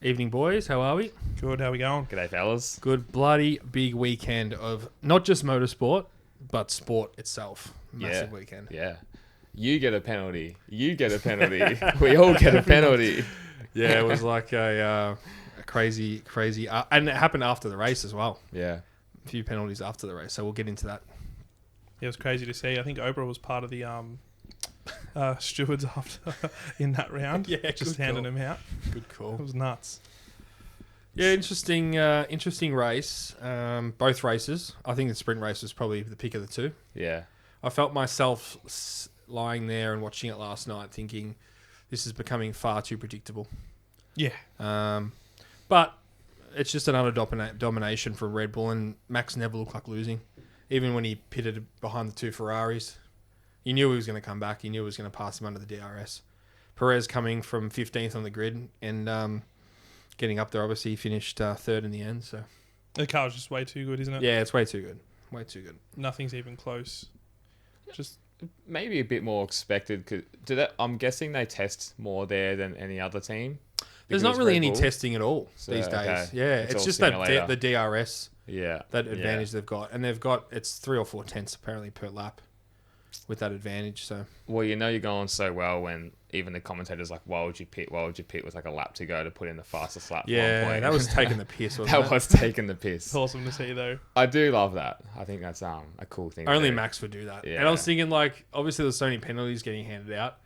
Evening, boys. How are we? Good, how we going? G'day, fellas. Good bloody big weekend of not just motorsport, but sport itself. Massive weekend. Yeah. You get a penalty. You get a penalty. We all get a penalty. Yeah, it was like a crazy, and it happened after the race as well. Yeah. A few penalties after the race, so we'll get into that. Yeah, it was crazy to see. I think Oprah was part of the stewards after in that round. Yeah, just handing them out. Good call. It was nuts. Yeah, interesting race. Both races. I think the sprint race was probably the pick of the two. Yeah. I felt myself lying there and watching it last night thinking this is becoming far too predictable. Yeah. But it's just another domination from Red Bull, and Max never looked like losing. Even when he pitted behind the two Ferraris, you knew he was going to come back. You knew he was going to pass him under the DRS. Perez coming from 15th on the grid and getting up there, obviously he finished third in the end. So The car was just way too good, isn't it? yeah, it's way too good. Way too good. Nothing's even close. Just Maybe a bit more expected. I'm guessing they test more there than any other team. There's Because not really Red any Bull. testing at all these days. Okay. Yeah, It's it's all just simulator. the DRS, Yeah. that advantage they've got. And they've got, it's 3 or 4 tenths apparently per lap with that advantage. So Well, you know you're going so well when even the commentators like, why would you pit? Why would you pit with like a lap to go to put in the fastest lap? yeah, 1 point? that was taking the piss, wasn't that it? was taking the piss. it's awesome to see, though. I do love that. I think that's a cool thing. to Only do. Max would do that. Yeah. And I was thinking, like, obviously there's so many penalties getting handed out.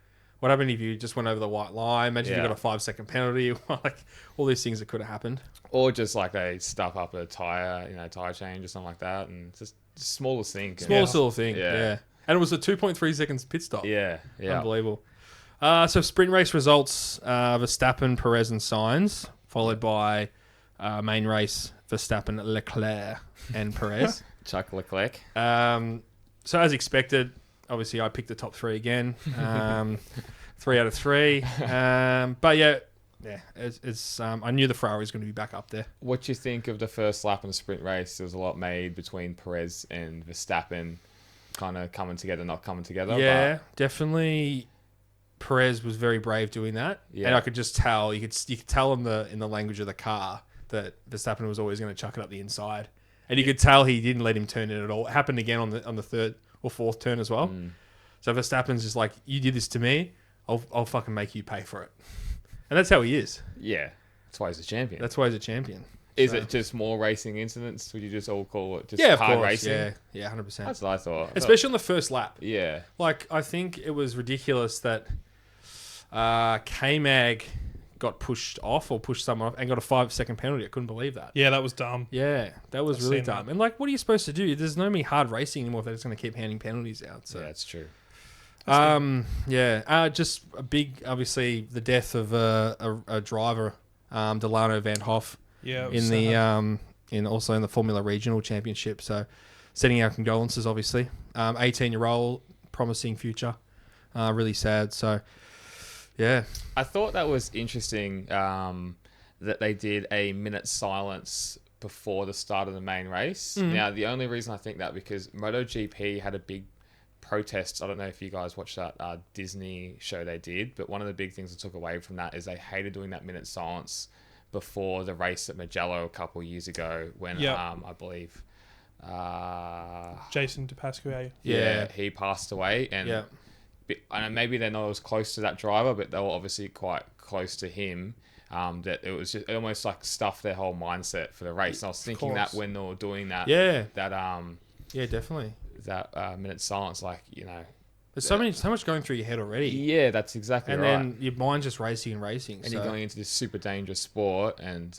What happened if you just went over the white line? Imagine if you Yeah. got a 5-second penalty. Like, all these things that could have happened. Or just like they stuff up a tire, tire change or something like that, and just smallest thing. Smallest little thing. Yeah. Yeah. And it was a 2.3 seconds pit stop. Yeah, yeah. Unbelievable. So sprint race results, Verstappen, Perez and Sainz, followed by main race, Verstappen, Leclerc and Perez. Chuck Leclerc. So as expected, obviously I picked the top 3 again. 3 out of 3. But yeah, it's I knew the Ferrari was going to be back up there. What do you think of the first lap in the sprint race? There was a lot made between Perez and Verstappen, kind of coming together, not coming together. Yeah, definitely. Perez was very brave doing that, Yeah. and I could just tell. You could tell in the language of the car that Verstappen was always going to chuck it up the inside, and you could tell he didn't let him turn it at all. It happened again on the 3rd or 4th turn as well. So Verstappen's just like, you did this to me, I'll fucking make you pay for it, and that's how he is. Yeah, that's why he's a champion. That's why he's a champion. Is So- it just more racing incidents? Would you just all call it just Yeah, of hard course. racing? Yeah, 100%. That's what I thought. Especially on the first lap. Yeah. Like, I think it was ridiculous that K-Mag got pushed off or pushed someone off and got a 5-second penalty. I couldn't believe that. Yeah, that was dumb. Yeah, that was I've really seen dumb. that. And, like, what are you supposed to do? There's no hard racing anymore if they're just going to keep handing penalties out. So, Yeah, that's true. just a big, obviously, the death of a driver, Delano Van Hoff, Yeah, it in was the sad. also in the Formula Regional Championship. So, sending our condolences, obviously. 18-year-old, promising future. Really sad. So, yeah. I thought that was interesting that they did a minute silence before the start of the main race. Now, the only reason I think that because MotoGP had a big protest. I don't know if you guys watched that Disney show they did, but one of the big things I took away from that is they hated doing that minute silence before the race at Mugello a couple of years ago when I believe Jason DePasquale. he passed away, and I know maybe they're not as close to that driver, but they were obviously quite close to him. That it was just almost like stuffed their whole mindset for the race. And I was thinking that when they were doing that, Yeah, that definitely. that minute silence, There's so much going through your head already. Yeah, that's exactly And right. then your mind's just racing and racing. And you're going into this super dangerous sport, and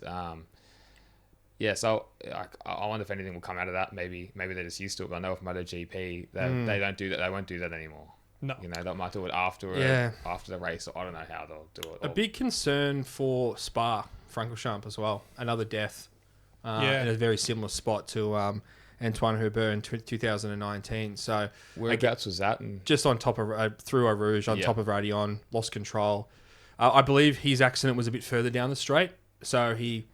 so I wonder if anything will come out of that. Maybe they're just used to it. But I know with MotoGP, they don't do that. They won't do that anymore. No. They might do it after the race. Or I don't know how they'll do it. A big concern for Spa, Francorchamps as well. Another death in a very similar spot to Antoine Hubert in 2019. So whereabouts was that? And just on top of through Eau Rouge, on top of Radion, lost control. I believe his accident was a bit further down the straight, so he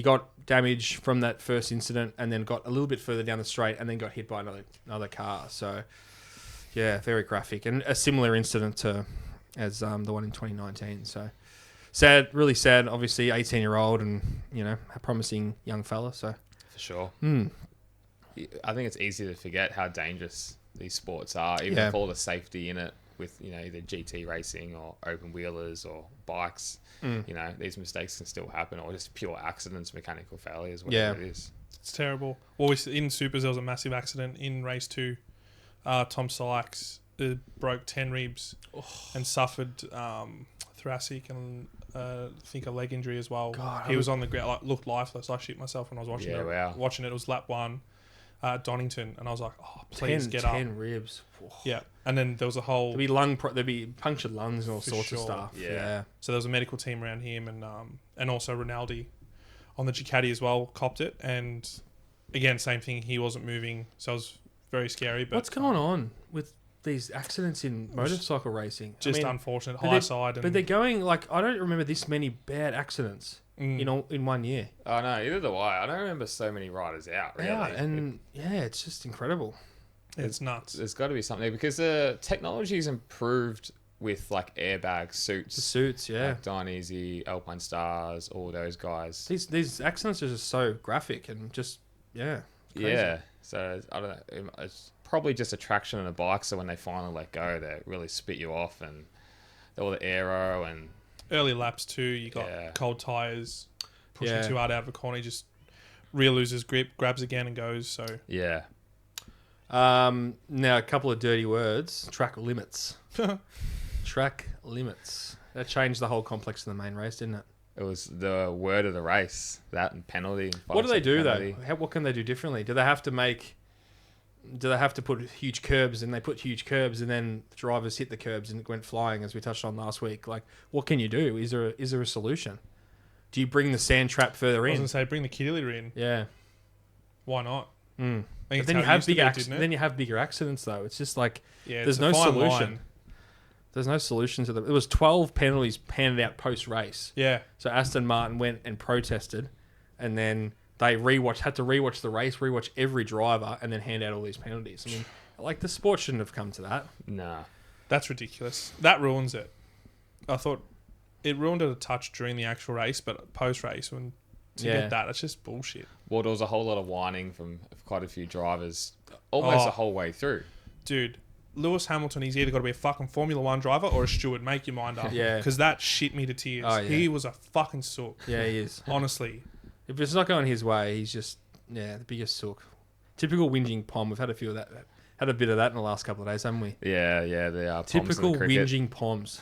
got damage from that first incident, and then got a little bit further down the straight, and then got hit by another car. So yeah, very graphic, and a similar incident as the one in 2019. So sad, really sad. Obviously, 18-year-old and a promising young fella. So For sure. mm, I think it's easy to forget how dangerous these sports are, even Yeah. with all the safety in it, with either GT racing or open wheelers or bikes. These mistakes can still happen, or just pure accidents, mechanical failures, whatever it is. It's terrible. Well, in Supers, there was a massive accident in race 2. Tom Sykes broke 10 ribs and suffered thoracic and I think a leg injury as well. God, he was on the ground, looked lifeless. I shit myself when I was watching Yeah, it. wow. Watching it was lap 1 at Donington, and I was like, oh, please get 10 up. ribs. Oh. Yeah, and then there was a whole... There'd be punctured lungs and all For sorts of sure. stuff. Yeah. So there was a medical team around him, and also Rinaldi on the Ducati as well copped it. And again, same thing. He wasn't moving, so it was very scary. But What's going on with these accidents in motorcycle racing? Just unfortunate. but High side. But they're going I don't remember this many bad accidents in 1 year. Oh no, either do I. I don't remember so many riders out. Really. Yeah, and it's just incredible. It's nuts. There's got to be something because the technology's improved with like airbag The suits. suits, yeah. Like Dainese, Alpine Stars, all those guys. These accidents are just so graphic and just crazy. Yeah. So I don't know. It's probably just a traction on a bike. So when they finally let go, they really spit you off, and all the aero and Early laps too. You got cold tires, pushing too hard out of a corner. He just loses grip, grabs again, and goes. So yeah. Now a couple of dirty words. Track limits. Track limits. That changed the whole complex of the main race, didn't it? It was the word of the race. That and penalty. And What do they do penalty. though? What can they do differently? Do they have to put huge curbs, and they put huge curbs, and then the drivers hit the curbs and it went flying, as we touched on last week? Like, what can you do? Is there a solution? Do you bring the sand trap further I was in? gonna say bring the kitty litter in. Yeah. Why not? Mm. I think But then it's you how it have used to bigger be, didn't it? then you have bigger accidents though. It's just like Yeah, there's it's no a fine solution. line. There's no solution to them. There was 12 penalties handed out post race. Yeah, So Aston Martin went and protested, and then they had to rewatch the race, rewatch every driver, and then hand out all these penalties. I mean, like, the sport shouldn't have come to that. Nah. that's ridiculous. That ruins it. I thought it ruined it a touch during the actual race, but post race to get that, it's just bullshit. Well, there was a whole lot of whining from quite a few drivers, almost the whole way through. Dude, Lewis Hamilton, he's either got to be a fucking Formula One driver or a steward. Make your mind up. Yeah. Because that shit me to tears. Oh, yeah. He was a fucking sook. Yeah, he is. Honestly. If it's not going his way, he's just, the biggest sook. Typical whinging pom. We've had a few of that. Had a bit of that in the last couple of days, haven't we? Yeah, they are. Typical whinging poms.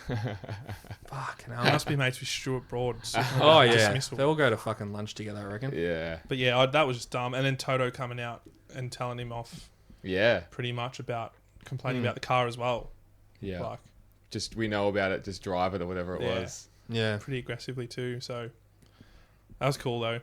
Fucking hell. He must be mates with Stuart Broad. Oh, yeah. Dismissal. They all go to fucking lunch together, I reckon. Yeah. But yeah, that was just dumb. And then Toto coming out and telling him off Yeah. pretty much about complaining about the car as well. Yeah. Like, Just we know about it. Just drive it or whatever it Yeah. was. Yeah. pretty aggressively too. So that was cool though.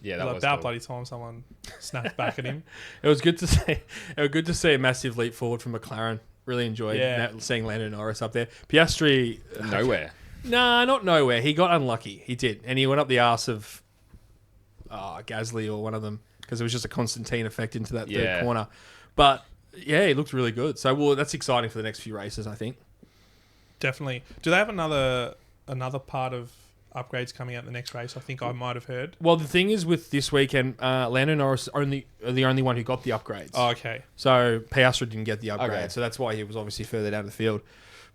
Yeah, It that was was about cool. bloody time someone snapped back at him. It was good to see. It was good to see a massive leap forward from McLaren. Really enjoyed seeing Lando Norris up there. Piastri, Nowhere. nah, not nowhere. He got unlucky. He did, and he went up the arse of Gasly or one of them, because it was just a Constantine effect into that third corner. But yeah, he looked really good. So that's exciting for the next few races, I think. Definitely. Do they have another part of upgrades coming out the next race? I think I might have heard. Well, the thing is with this weekend, Lando Norris the only one who got the upgrades. Oh, okay. So Piastri didn't get the upgrade, Okay. so that's why he was obviously further down the field.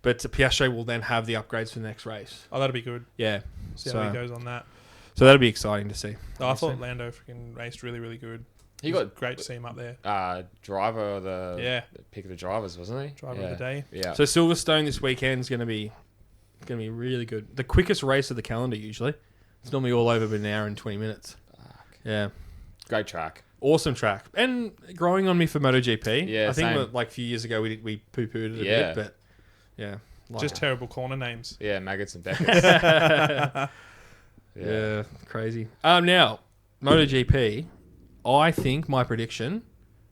But Piastri will then have the upgrades for the next race. Oh, that'll be good. Yeah. See how he goes on that. So that'll be exciting to see. Oh, I thought Lando freaking raced really, really good. He It was got great to see him up there. driver of the Yeah. pick of the drivers, wasn't he? Driver of the day. Yeah. So Silverstone this weekend is going to be really good. The quickest race of the calendar usually. It's normally all over in an hour and 20 minutes. Fuck. Yeah. Great track. Awesome track. And growing on me for MotoGP. Yeah, I think same. that, like a few years ago we poo-pooed it a Yeah. bit, but yeah. Just terrible corner names. Yeah, Maggots and Beckett's. Yeah, crazy. Now, MotoGP, I think my prediction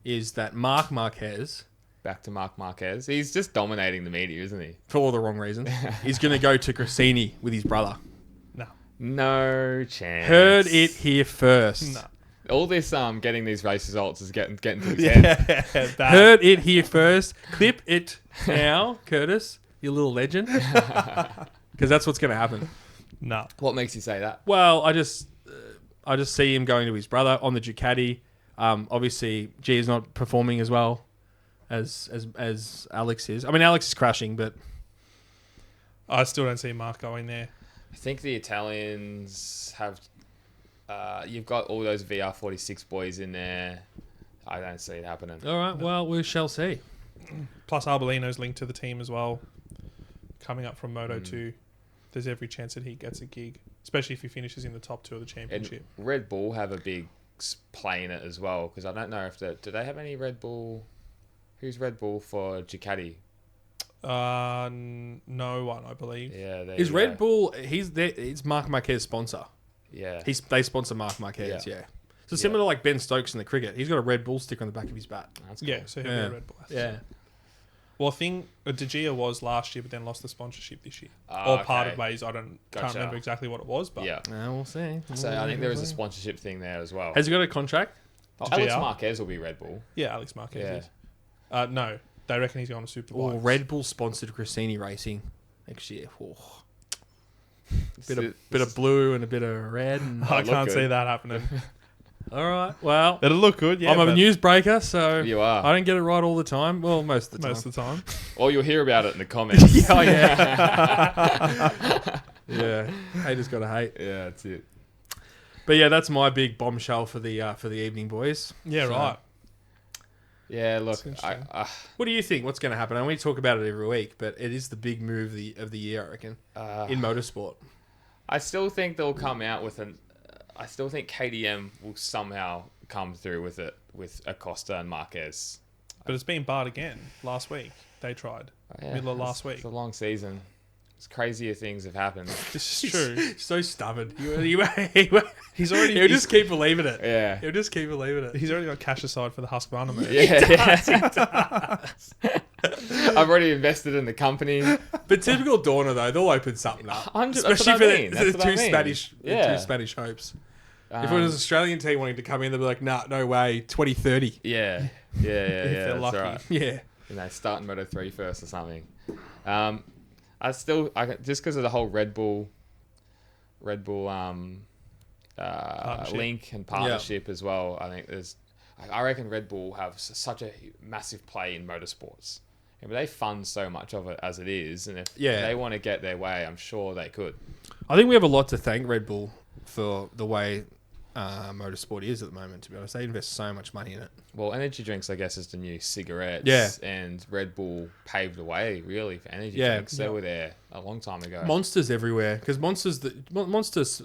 is that Marc Marquez, Back to Marc Marquez. He's just dominating the media, isn't he? for all the wrong reasons, is going to go to Grassini with his brother. No. No chance. Heard it here first. No. All this getting these race results is getting to his head. Yeah. Bad. Heard it here first. Clip it now, Curtis, you little legend. Because that's what's going to happen. No. What makes you say that? Well, I just see him going to his brother on the Ducati. Obviously, G is not performing as well as Alex is. I mean, Alex is crashing, but I still don't see Mark going there. I think the Italians have. You've got all those VR46 boys in there. I don't see it happening. all right. Well, we shall see. Plus, Arbolino's linked to the team as well. Coming up from Moto 2, there's every chance that he gets a gig, especially if he finishes in the top 2 of the championship. And Red Bull have a big play in it as well, because I don't know if do they have any Red Bull? Who's Red Bull for Ducati? No one, I believe. Yeah, Is Red Bull? He's there. It's Mark Marquez's sponsor. Yeah, They sponsor Mark Marquez. Yeah. Yeah. So similar to like Ben Stokes in the cricket, he's got a Red Bull sticker on the back of his bat. that's cool. Yeah, so he'll be a Red Bull athlete. Yeah. Well, I think De Gea was last year, but then lost the sponsorship this year. Ah, Or part okay. of ways. I can't remember exactly what it was, but Yeah. We'll see. So I think there is a sponsorship thing there as well. Has he got a contract? Alex GR? Marquez will be Red Bull. yeah, Alex Marquez Yeah. is. No, they reckon he's going to Superbikes. Or Red Bull sponsored Cressini Racing next year. Oh. Bit of blue and a bit of red. And... I look can't see good. that happening. All right. Well, It'll look good, yeah. I'm a but newsbreaker, so You are. I don't get it right all the time. Well, most of the time. most of the time. Or you'll hear about it in the comments. Oh, yeah. Yeah. Haters got to hate. Yeah, that's it. But yeah, that's my big bombshell for the evening, boys. Yeah, So, right. Yeah, look, That's interesting. What do you think? What's going to happen? And we talk about it every week, but it is the big move of the year, I reckon, in motorsport. I still think they'll come out with I still think KTM will somehow come through with it with Acosta and Marquez. But it's been barred again last week. They tried. Middle of last week. It's a long season. It's crazier things have happened. This is true. So stubborn. He's already. He'll just keep believing it. Yeah. He'll just keep believing it. He's already got cash aside for the Husqvarna move. Yeah. I've already invested in the company. But typical Dorner though, they'll open something up, 100 especially that's for what I mean. the That's what I two mean. Spanish, Yeah. the two Spanish hopes. If it was an Australian team wanting to come in, they'd be like, "Nah, no way, 2030." Yeah. If they're That's lucky. right. Yeah, Start in Moto 3 first or something. Just because of the whole Red Bull link and partnership as well. I think I reckon Red Bull have such a massive play in motorsports. Yeah, but they fund so much of it as it is, and if they want to get their way, I'm sure they could. I think we have a lot to thank Red Bull for the way motorsport is at the moment. To be honest, they invest so much money in it. Well, energy drinks, I guess, is the new cigarettes. Yeah. And Red Bull paved the way, really, for energy Yeah. drinks. They were there a long time ago. Monsters everywhere because Monsters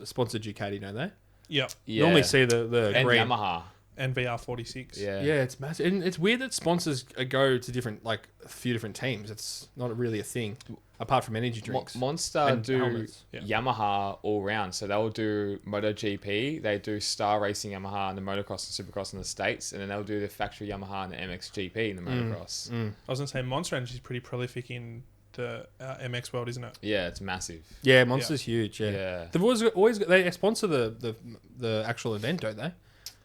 sponsored Ducati, don't they? Yep. Yeah. You normally see the and green. Yamaha. And VR46. Yeah. Yeah, it's massive, and it's weird that sponsors go to different, like a few different teams. It's not really a thing, apart from energy drinks. Monster and do helmets. Yeah. Yamaha all round, so they'll do MotoGP. They do Star Racing Yamaha and the Motocross and Supercross in the States, and then they'll do the factory Yamaha and the MXGP in the Motocross. I was going to say Monster Energy is pretty prolific in the MX world, isn't it? Yeah, it's massive. Yeah, Monster's huge. Yeah, Yeah. they've always they sponsor the actual event, don't they?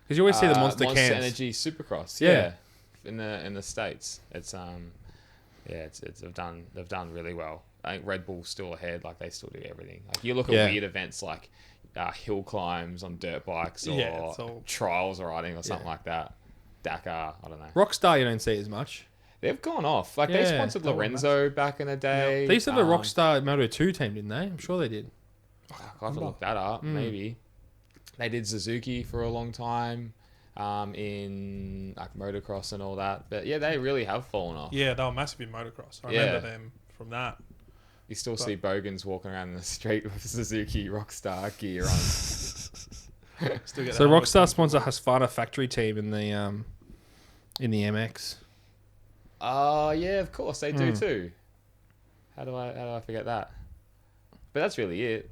Because you always see the Monster cans. Energy Supercross. Yeah. Yeah, in the States, it's they've done really well. I think Red Bull's still ahead. Like they still do everything. Like you look at weird events like hill climbs on dirt bikes or it's all- trials riding or something like that. Dakar, I don't know. Rockstar, you don't see as much. They've gone off. Like they Yeah, sponsored they were Lorenzo back in the day. They used to have a Rockstar Moto 2 team, didn't they? I'm sure they did. I'll have to look that up. Maybe they did Suzuki for a long time in like motocross and all that. But yeah, they really have fallen off. Yeah, they were massive in motocross. I remember them from that. You still see Bogans walking around in the street with Suzuki Rockstar gear on. Still get So the helmet. Rockstar sponsor Husqvarna factory team in the MX. Oh yeah, of course they do too. How do I forget that? But that's really it.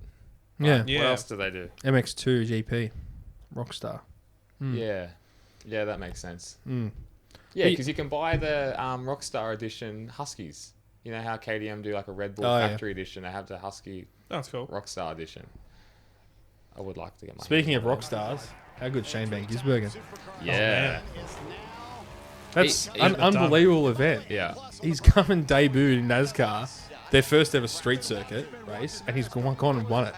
Yeah, Yeah. What else do they do? MX2 GP, Rockstar. Yeah, that makes sense. Mm. Yeah, But- because you can buy the Rockstar edition Huskies. You know how KTM do like a Red Bull factory edition? They have the Husky That's cool. Rockstar edition. I would like to get my. Speaking of hands on Rockstars, how good Shane Van Gisbergen. that. Yeah, That's He- an he- unbelievable event. yeah. He's come and debuted in NASCAR their first ever street circuit race, and he's gone and won it.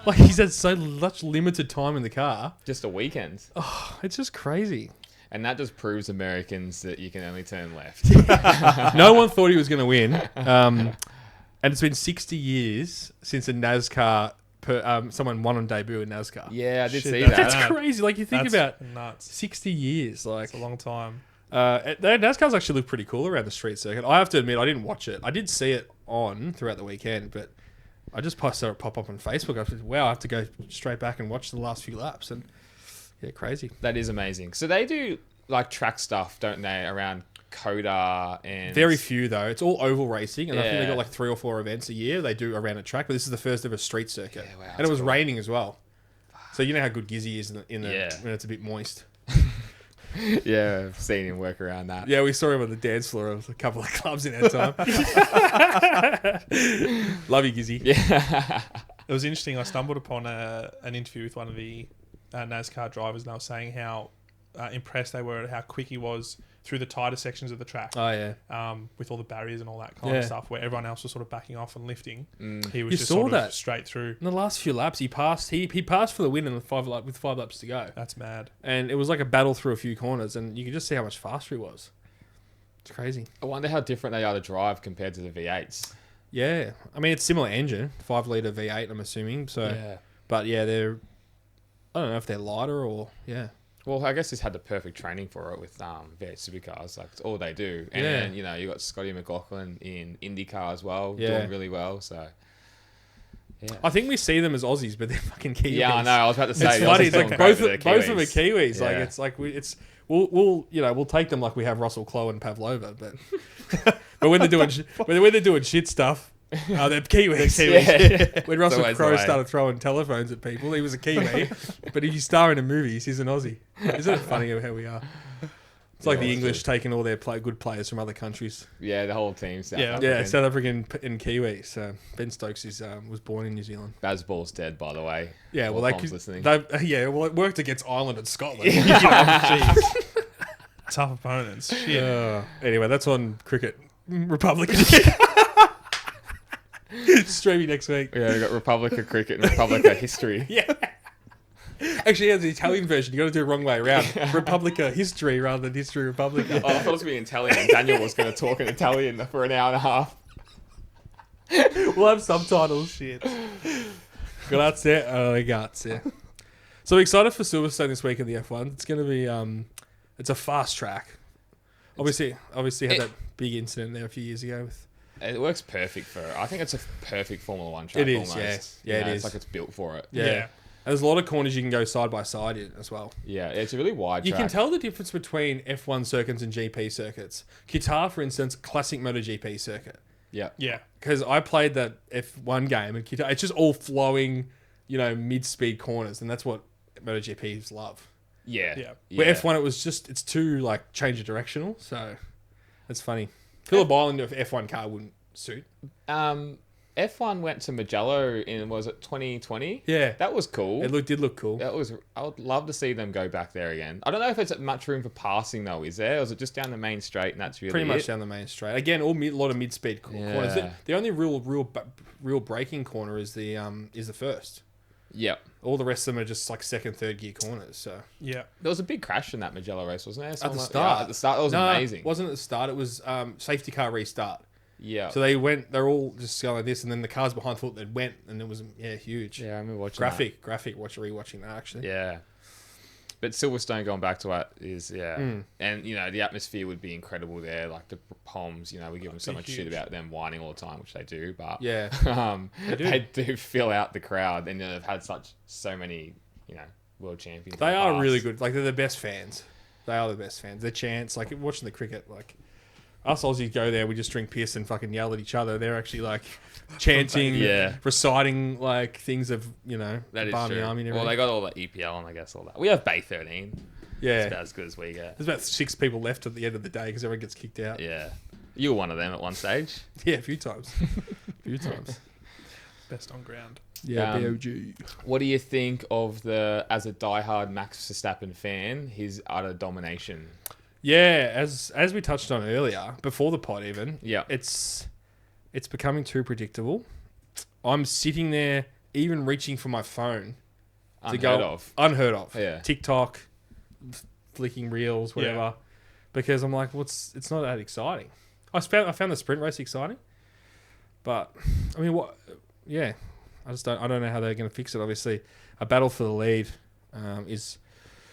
Like, he's had so much limited time in the car. Just a weekend. Oh, it's just crazy. And that just proves Americans that you can only turn left. No one thought he was going to win. And it's been 60 years since a NASCAR, someone won on debut in NASCAR. Yeah, I did Shit, see That's that. crazy. Like, you think about nuts. 60 years. Like, It's a long time. NASCAR's actually look pretty cool around the street circuit. I have to admit, I didn't watch it. I did see it on throughout the weekend, but I just saw it pop up on Facebook. I said, wow, I have to go straight back and watch the last few laps. And yeah, crazy. That is amazing. So they do like track stuff, don't they, around Coda and... Very few, though. It's all oval racing, and I think they Yeah. got like 3 or 4 events a year they do around a track, but this is the first ever street circuit. Yeah, wow, and it that's was cool. raining as well. So you know how good Gizzy is in the Yeah. when it's a bit moist. Yeah, I've seen him work around that. Yeah, we saw him on the dance floor of a couple of clubs in our time. Love you, Gizzy. Yeah. It was interesting. I stumbled upon an interview with one of the NASCAR drivers, and they were saying how impressed they were at how quick he was through the tighter sections of the track. Oh, yeah. With all the barriers and all that kind Yeah. of stuff, where everyone else was sort of backing off and lifting. He was You just saw sort of that? straight through. In the last few laps, he passed. He passed for the win in the with 5 laps to go. That's mad. And it was like a battle through a few corners, and you could just see how much faster he was. It's crazy. I wonder how different they are to drive compared to the V8s. Yeah. I mean, it's similar engine, 5-litre V8, I'm assuming. So, Yeah. But yeah, I don't know if they're lighter or, yeah. Well, I guess he's had the perfect training for it with V8 supercars. Like, it's all they do. And Yeah. then, you know, you got Scotty McLaughlin in IndyCar as well, Yeah. doing really well. So, yeah. I think we see them as Aussies, but they're fucking Kiwis. Yeah, I know. I was about to say. It's the funny. Aussies It's doing like great both with of their them are Kiwis. Like Yeah. it's like we'll take them like we have Russell Crowe and Pavlova, but but when they're doing shit stuff, they're Kiwis. Yeah. When Russell always the Crowe way. started throwing telephones at people, he was a Kiwi, but if you star in a movies, he's an Aussie. Isn't it funny how we are? It's like Yeah, the that's English taking all their good players from other countries. Yeah, the whole team. South Yeah. African. Yeah, South African and Kiwi. So Ben Stokes was born in New Zealand. Bazball's dead, by the way. Yeah, well, All they Tom's listening. it worked against Ireland and Scotland. Jeez. Tough opponents. Shit. Anyway, that's on Cricket Republic. Streaming next week. Yeah, we got Republica Cricket and Republica History. Yeah. Actually, yeah, the Italian version. You got to do it the wrong way around. Republica History rather than History Republica. Oh, I thought it was going to be Italian, and Daniel was going to talk in Italian for an hour and a half. We'll have subtitles. Shit. Grazie, ragazzi. So we're excited for Silverstone this week in the F1. It's going to be it's a fast track. Obviously had that big incident there a few years ago with. It works perfect for. I think it's a perfect Formula One track. It is, almost. yeah. Yeah, You know, it it's is. like it's built for it. Yeah. Yeah. And there's a lot of corners you can go side by side in as well. Yeah, it's a really wide You track. can tell the difference between F1 circuits and GP circuits. Qatar, for instance, classic MotoGP circuit. Yeah. Yeah. Because I played that F1 game and Qatar, it's just all flowing, mid-speed corners, and that's what MotoGPs love. Yeah. Yeah. Where F1, it's too like change of directional, so it's funny. Phillip Island of F1 car wouldn't suit. F1 went to Mugello in, was it 2020? Yeah, That was cool. it did look cool. That was. I would love to see them go back there again. I don't know if it's much room for passing though. Is there? Or is it just down the main straight and that's really Pretty much it? down the main straight. Again, a lot of mid-speed corners. Yeah. The only real braking corner is the first. Yep. All the rest of them are just like second, third gear corners. So Yeah. There was a big crash in that Mugello race, wasn't there? at the Someone- start, Yeah, at the start, that was amazing. It wasn't at the start. It was safety car restart. Yeah. So they're all just going like this, and then the cars behind thought they went, and it was huge. Yeah, I remember watching Graphic, rewatching that actually. That. Yeah. But Silverstone, going back to it, is and the atmosphere would be incredible there. Like the Poms, we give them so Be much shit huge. about them whining all the time, which they do. But Yeah. they do fill out the crowd, and they've had so many world champions. They in the are past. really good. Like they're the best fans. They are the best fans. Their chants, like watching the cricket, like us Aussies go there, we just drink piss and fucking yell at each other. They're actually like chanting, Yeah. reciting like things of That the is Barmy true. Army and Well, everything. they got all the EPL and I guess all that. We have Bay 13. It's Yeah, about as good as we get. there's about 6 people left at the end of the day because everyone gets kicked out. Yeah. You were one of them at one stage. Yeah, a few times. Best on ground. Yeah, Um, BOG. What do you think of as a diehard Max Verstappen fan, his utter domination? Yeah, as we touched on earlier, before the pod even, Yeah. it's It's becoming too predictable. I'm sitting there, even reaching for my phone. Unheard of. Yeah. TikTok, flicking reels, whatever. Because I'm like, it's not that exciting. I found the sprint race exciting. But, I mean, what... Yeah. I don't know how they're going to fix it, obviously. A battle for the lead is...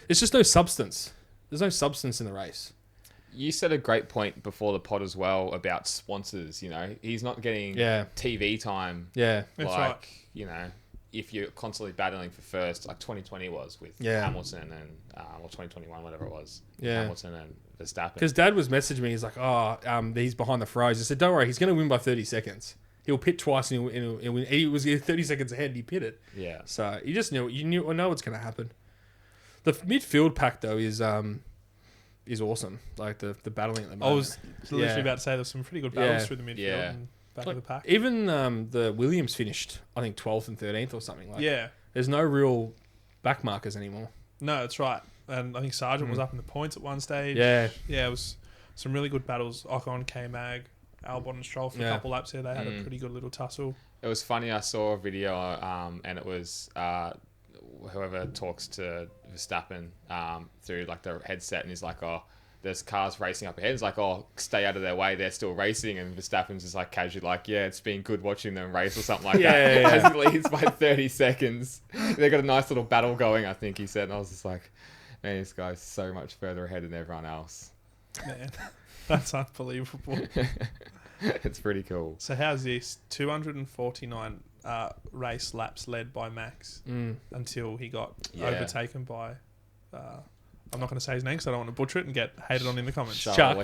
It's just no substance. There's no substance in the race. You said a great point before the pod as well about sponsors. You know, he's not getting TV time. Yeah, that's right. You know, if you're constantly battling for first, like 2020 was with Hamilton and or 2021, whatever it was. Hamilton and Verstappen. Because Dad was messaging me. He's like, he's behind the fries. I said, don't worry, he's going to win by 30 seconds. He'll pit twice and he'll win. He was 30 seconds ahead and he pitted. Yeah. So you just know what's going to happen. The midfield pack though is awesome. Like the battling at the moment. I was literally about to say there's some pretty good battles through the midfield and back of the pack. Even the Williams finished, I think 12th and 13th or something. There's no real back markers anymore. No, that's right. And I think Sargent was up in the points at one stage. Yeah. Yeah, it was some really good battles. Ocon, K-Mag, Albon and Stroll for a couple laps there. They had a pretty good little tussle. It was funny. I saw a video and it was whoever talks to Verstappen through like the headset and he's like, oh, there's cars racing up ahead. It's like, oh, stay out of their way. They're still racing. And Verstappen's just like casually like, yeah, it's been good watching them race or something like that. As he leads by 30 seconds. They got a nice little battle going, I think he said. And I was just like, man, this guy's so much further ahead than everyone else. Man, that's unbelievable. It's pretty cool. So how's this? 249 race laps led by Max until he got overtaken by... I'm not going to say his name because I don't want to butcher it and get hated on in the comments. Chuck.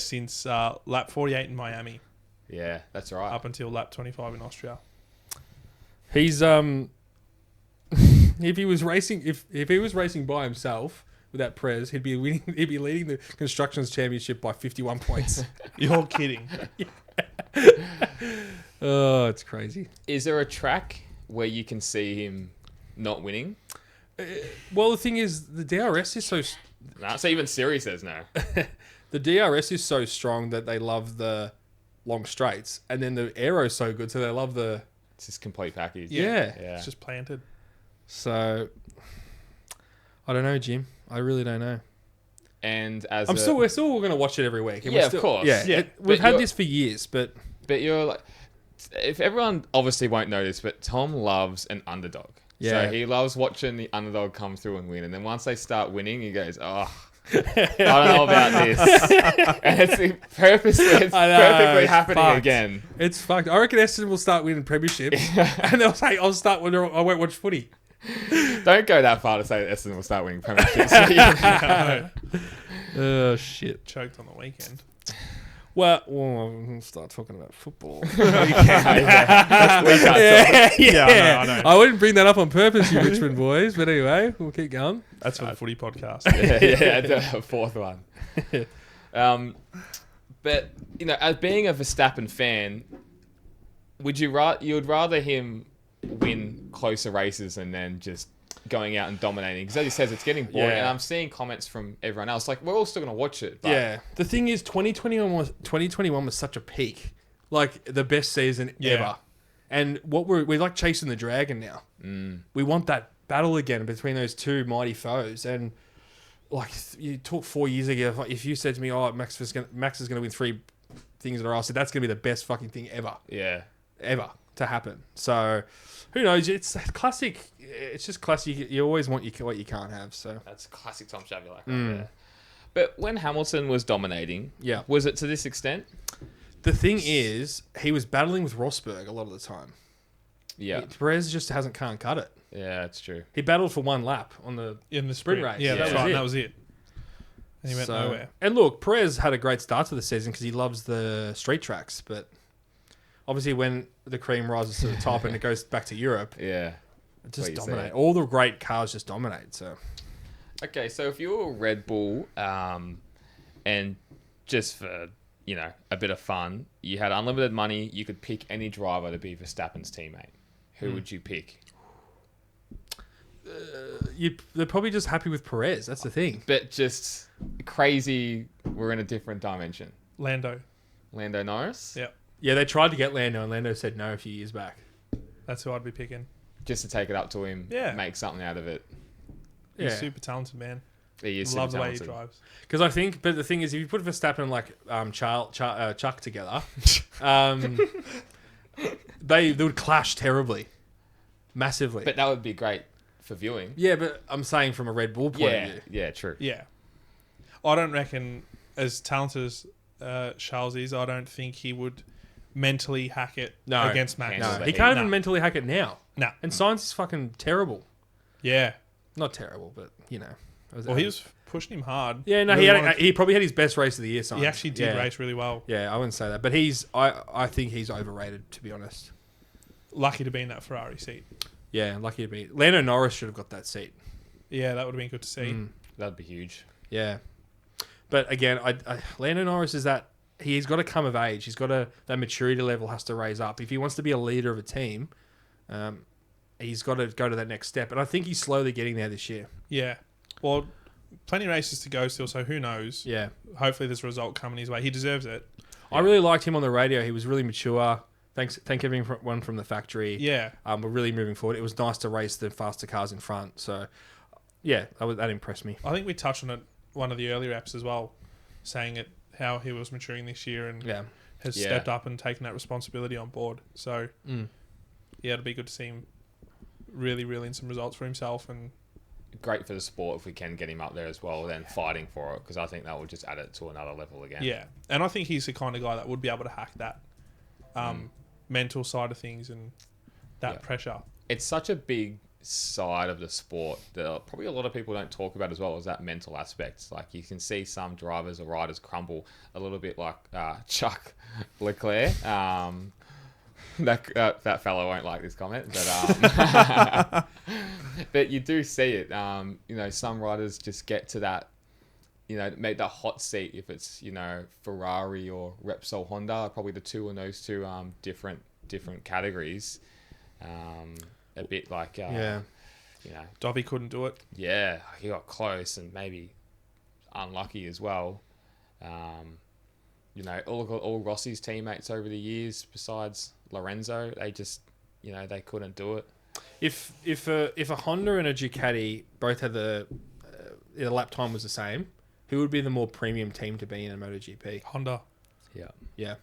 Since lap 48 in Miami. Yeah, that's right. Up until lap 25 in Austria. He's if he was racing by himself without Perez, he'd be leading the constructors championship by 51 points. You're kidding. Oh, it's crazy. Is there a track where you can see him not winning? Well, the thing is, the DRS is so... Nah, so even Siri says no. The DRS is so strong that they love the long straights, and then the aero's so good, so they love the... It's just complete package. Yeah. It's just planted. So, I don't know, Jim. I really don't know. And we're still going to watch it every week. And of course. Yeah. We've had this for years, but you're like... If everyone obviously won't know this, but Tom loves an underdog. Yeah. So he loves watching the underdog come through and win. And then once they start winning, he goes, oh, I don't know about this. And it's perfectly happening again. It's fucked. I reckon Eston will start winning premierships. And they'll say, I won't watch footy. Don't go that far to say that Eston will start winning premierships. Oh, shit. Choked on the weekend. Well, we'll start talking about football. I know. I wouldn't bring that up on purpose, you Richmond boys. But anyway, we'll keep going. That's for the footy podcast. The fourth one. But, you know, as being a Verstappen fan, you'd rather him win closer races and then just going out and dominating, because as he says, it's getting boring. And I'm seeing comments from everyone else like, we're all still going to watch it, but the thing is, 2021 was such a peak, like the best season ever, and what we're like chasing the dragon now. We want that battle again between those two mighty foes. And like you talked 4 years ago, if you said to me, oh, Max is going to win 3 things in a row, I said that's going to be the best fucking thing ever to happen. So who knows? It's classic. It's just classic. You always want what you can't have. So that's classic Tom Shabby like that. Yeah. But when Hamilton was dominating, was it to this extent? The thing is, he was battling with Rosberg a lot of the time. Yeah, Perez just can't cut it. Yeah, that's true. He battled for one lap in the sprint race. Yeah, that's right. That was it. And he went nowhere. And look, Perez had a great start to the season because he loves the street tracks, but obviously when the cream rises to the top and it goes back to Europe, it just dominate. All the great cars just dominate. So, okay, so if you were Red Bull, and just for a bit of fun, you had unlimited money, you could pick any driver to be Verstappen's teammate. Who would you pick? They're probably just happy with Perez. That's the thing. But just crazy. We're in a different dimension. Lando. Lando Norris. Yeah, Yeah, they tried to get Lando, and Lando said no a few years back. that's who I'd be picking. Just to take it up to him. Yeah. Make something out of it. He's Yeah. super talented, man. He is Love super the way he talented. drives. Because I think, but the thing is, if you put Verstappen and like Chuck together, they would clash terribly, massively. But that would be great for viewing. yeah, but I'm saying from a Red Bull point of Yeah, view. yeah, true. Yeah. I don't reckon, as talented as Charles is, I don't think he would mentally hack it No. against Max. Handle No, the he heat. can't No. even mentally hack it now. No. And Sainz is fucking terrible. Yeah. Not terrible, but you know. Well, he was pushing him hard. Yeah, no, Really he probably had his best race of the year. Sainz. He actually did Yeah. race really well. Yeah, I wouldn't say that, but I think he's overrated, to be honest. Lucky to be in that Ferrari seat. Yeah, lucky to be. Lando Norris should have got that seat. Yeah, that would have been good to see. That'd be huge. Yeah, but again, Lando Norris is that he's got to come of age. He's got to that maturity level has to raise up if he wants to be a leader of a team. He's got to go to that next step, and I think he's slowly getting there this year. Yeah. Well, plenty of races to go still, so who knows? Yeah, Hopefully there's a result coming his way. He deserves it. I really liked him on the radio. He was really mature. Thank everyone from the factory. Yeah. We're really moving forward. It was nice to race the faster cars in front. So, yeah, that impressed me. I think we touched on it one of the earlier apps as well, saying it how he was maturing this year and Yeah, has Yeah. stepped up and taken that responsibility on board. So, yeah, it'll be good to see him really reel in some results for himself. And Great for the sport if we can get him up there as well, then fighting for it, because I think that will just add it to another level again. yeah, and I think he's the kind of guy that would be able to hack that mental side of things and that Yeah. pressure. It's such a big side of the sport that probably a lot of people don't talk about as well, as that mental aspect. Like you can see some drivers or riders crumble a little bit like Chuck Leclerc. That fellow won't like this comment, but but you do see it. Some riders just get to that, make that hot seat. If it's Ferrari or Repsol Honda, probably the two in those two different categories. A bit like Dobby couldn't do it. yeah, he got close and maybe unlucky as well. All Rossi's teammates over the years, besides Lorenzo, they just, they couldn't do it. if a Honda and a Ducati both had the lap time was the same, who would be the more premium team to be in a MotoGP? Honda. Yeah, Yeah,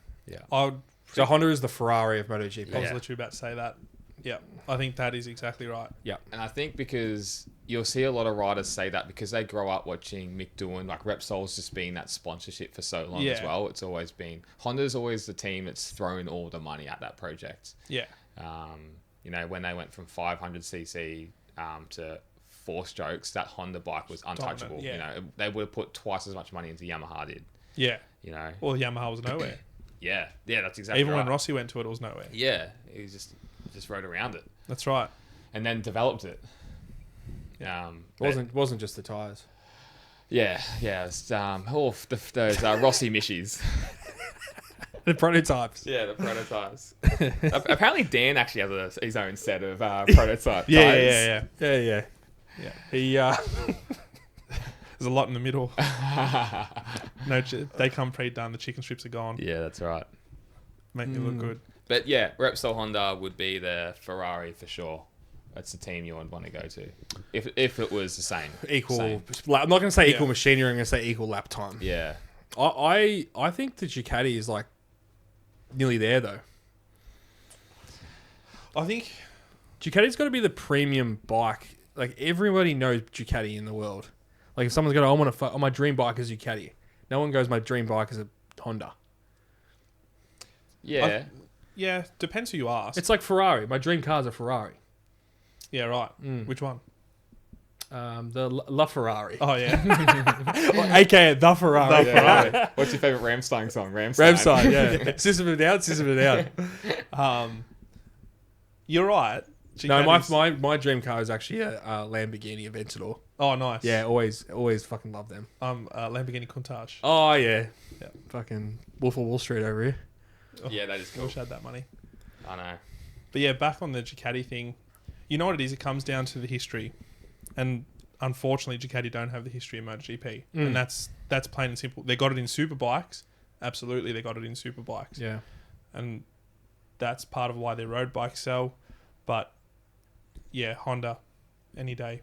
I would. so Honda is the Ferrari of MotoGP. I was Yeah. literally about to say that. Yeah, I think that is exactly right. Yeah, and I think because you'll see a lot of riders say that because they grow up watching Mick Doohan, like Repsol's just been that sponsorship for so long as Yeah. well. It's always been Honda's always the team that's thrown all the money at that project. Yeah, When they went from 500cc to 4-strokes, that Honda bike was untouchable. yeah. They would have put twice as much money into Yamaha did. yeah. Well, Well, Yamaha was nowhere. yeah, that's exactly Even right. when Rossi went to it, it was nowhere. Yeah, he just rode around it That's right. and then developed it. it wasn't just the tires. Yeah, it's those Rossi Mishies. The prototypes. Yeah, the prototypes. Apparently, Dan actually has his own set of prototype tires. Yeah. He There's a lot in the middle. No, they come pre-done. The chicken strips are gone. Yeah, that's right. Make me look good. But yeah, Repsol Honda would be the Ferrari for sure. That's the team you would want to go to if it was the same. equal. Same. I'm not going to say equal Yeah. machinery. I'm going to say equal lap time. Yeah. I think the Ducati is like nearly there though. I think Ducati's got to be the premium bike. Like everybody knows Ducati in the world. Like if someone's got, my dream bike is Ducati. No one goes, my dream bike is a Honda. Yeah. yeah, depends who you ask. It's like Ferrari. My dream car is a Ferrari. Yeah, right. Which one? The La Ferrari. Oh yeah, AKA the Ferrari. Yeah. What's your favorite Rammstein song? Ramside, yeah. System of a Down. you're right. No, Ducati's- my dream car is actually a Lamborghini Aventador. Oh, nice. Yeah, always fucking love them. Lamborghini Countach. Oh yeah, Yeah. fucking Wolf of Wall Street over here. Yeah, that is I cool. wish I had that money. I know. But yeah, back on the Ducati thing, you know what it is? It comes down to the history, and unfortunately, Ducati don't have the history of MotoGP, and that's plain and simple. They got it in superbikes, Absolutely, they got it in superbikes. Yeah. And that's part of why their road bikes sell. But yeah, Honda, any day.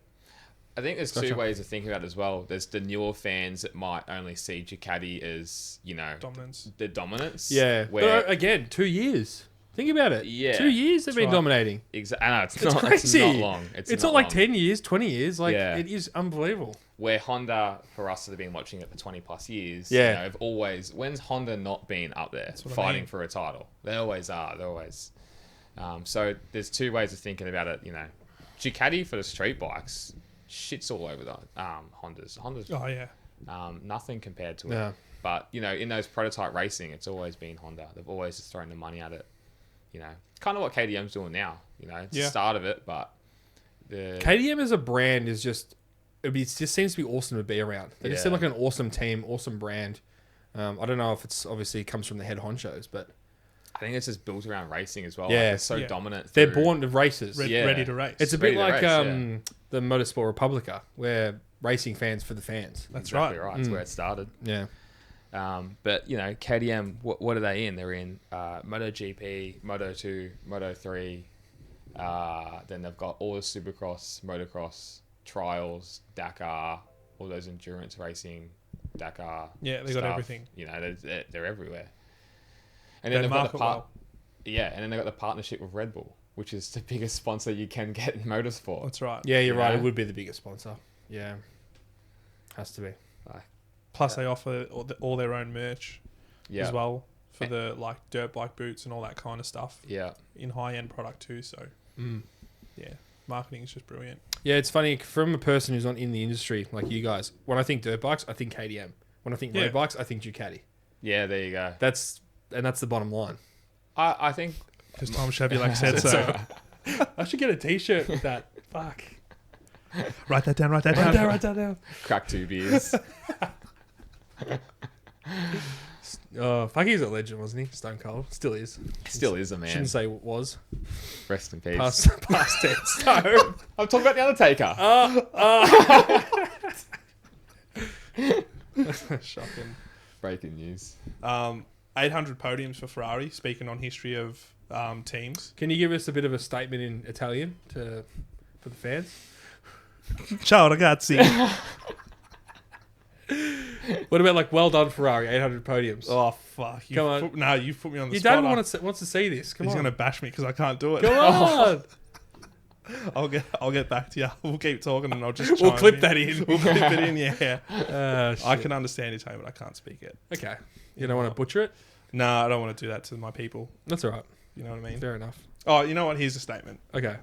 I think there's two ways of thinking about it as well. There's the newer fans that might only see Ducati as, Dominance. the dominance. Yeah. Where, But again, 2 years. Think about it. Yeah. 2 years they've been dominating. I know, it's It's not, crazy. It's not long. It's not like 10 years, 20 years. Like, Yeah. it is unbelievable. Where Honda, for us that have been watching it for 20 plus years, Yeah. have always, when's Honda not been up there what I fighting mean. for a title? They always are. They're always. So there's two ways of thinking about it. Ducati for the street bikes, shit's all over the Hondas. Honda's Oh, yeah. nothing compared to Yeah. it. But, in those prototype racing, it's always been Honda. They've always just thrown the money at it. Kind of what KTM's doing now. It's the start of it, but the KTM as a brand is just, it just seems to be awesome to be around. They just seem Yeah. like an awesome team, awesome brand. I don't know if it's obviously comes from the head honchos, but I think it's just built around racing as well. Yeah. Like, they're so Yeah. dominant. they're through- born to racers. Ready to race. It's a bit Ready to like race, the Motorsport Republica, where racing fans for the fans. That's exactly right. That's where it started. Yeah. But KTM, what are they in? They're in MotoGP, Moto2, Moto3. Then they've got all the Supercross, Motocross, Trials, Dakar, all those endurance racing, Dakar. Yeah, they got stuff. everything. They're everywhere. And They then they've got the market well. and then they've got the partnership with Red Bull, which is the biggest sponsor you can get in motorsport. That's right. Yeah, you're right. Yeah. It would be the biggest sponsor. Yeah. Has to be. Plus, they offer all their own merch Yeah, as well for the dirt bike boots and all that kind of stuff yeah. in high-end product too. So, yeah, marketing is just brilliant. Yeah, it's funny from a person who's not in the industry like you guys. When I think dirt bikes, I think KTM. When I think road bikes, I think Ducati. Yeah, there you go. That's the bottom line. I think Because Tom Chevy said so. I should get a T-shirt with that. Fuck. Write that down. Write that down. crack 2 beers. Oh, fuck, he's a legend, wasn't he? Stone Cold. Still is. Still is a man. Shouldn't say was. Rest in peace. Past tense. No. I'm talking about the Undertaker. Shocking. Breaking news. 800 podiums for Ferrari. Speaking on history of teams. Can you give us a bit of a statement in Italian for the fans? Ciao ragazzi. What about well done Ferrari, 800 podiums? Oh fuck! Come on. No, you've put me on the Your spot. dad wants to see this. Come He's on. gonna bash me because I can't do it. Come on. I'll get back to you. We'll keep talking and I'll just. We'll chime clip that in. We'll clip it in. Yeah. I Shit. can understand Italian, but I can't speak it. Okay. You don't want to butcher it? No, I don't want to do that to my people. That's all right. You know what I mean? Fair enough. Oh, you know what? Here's a statement. Okay.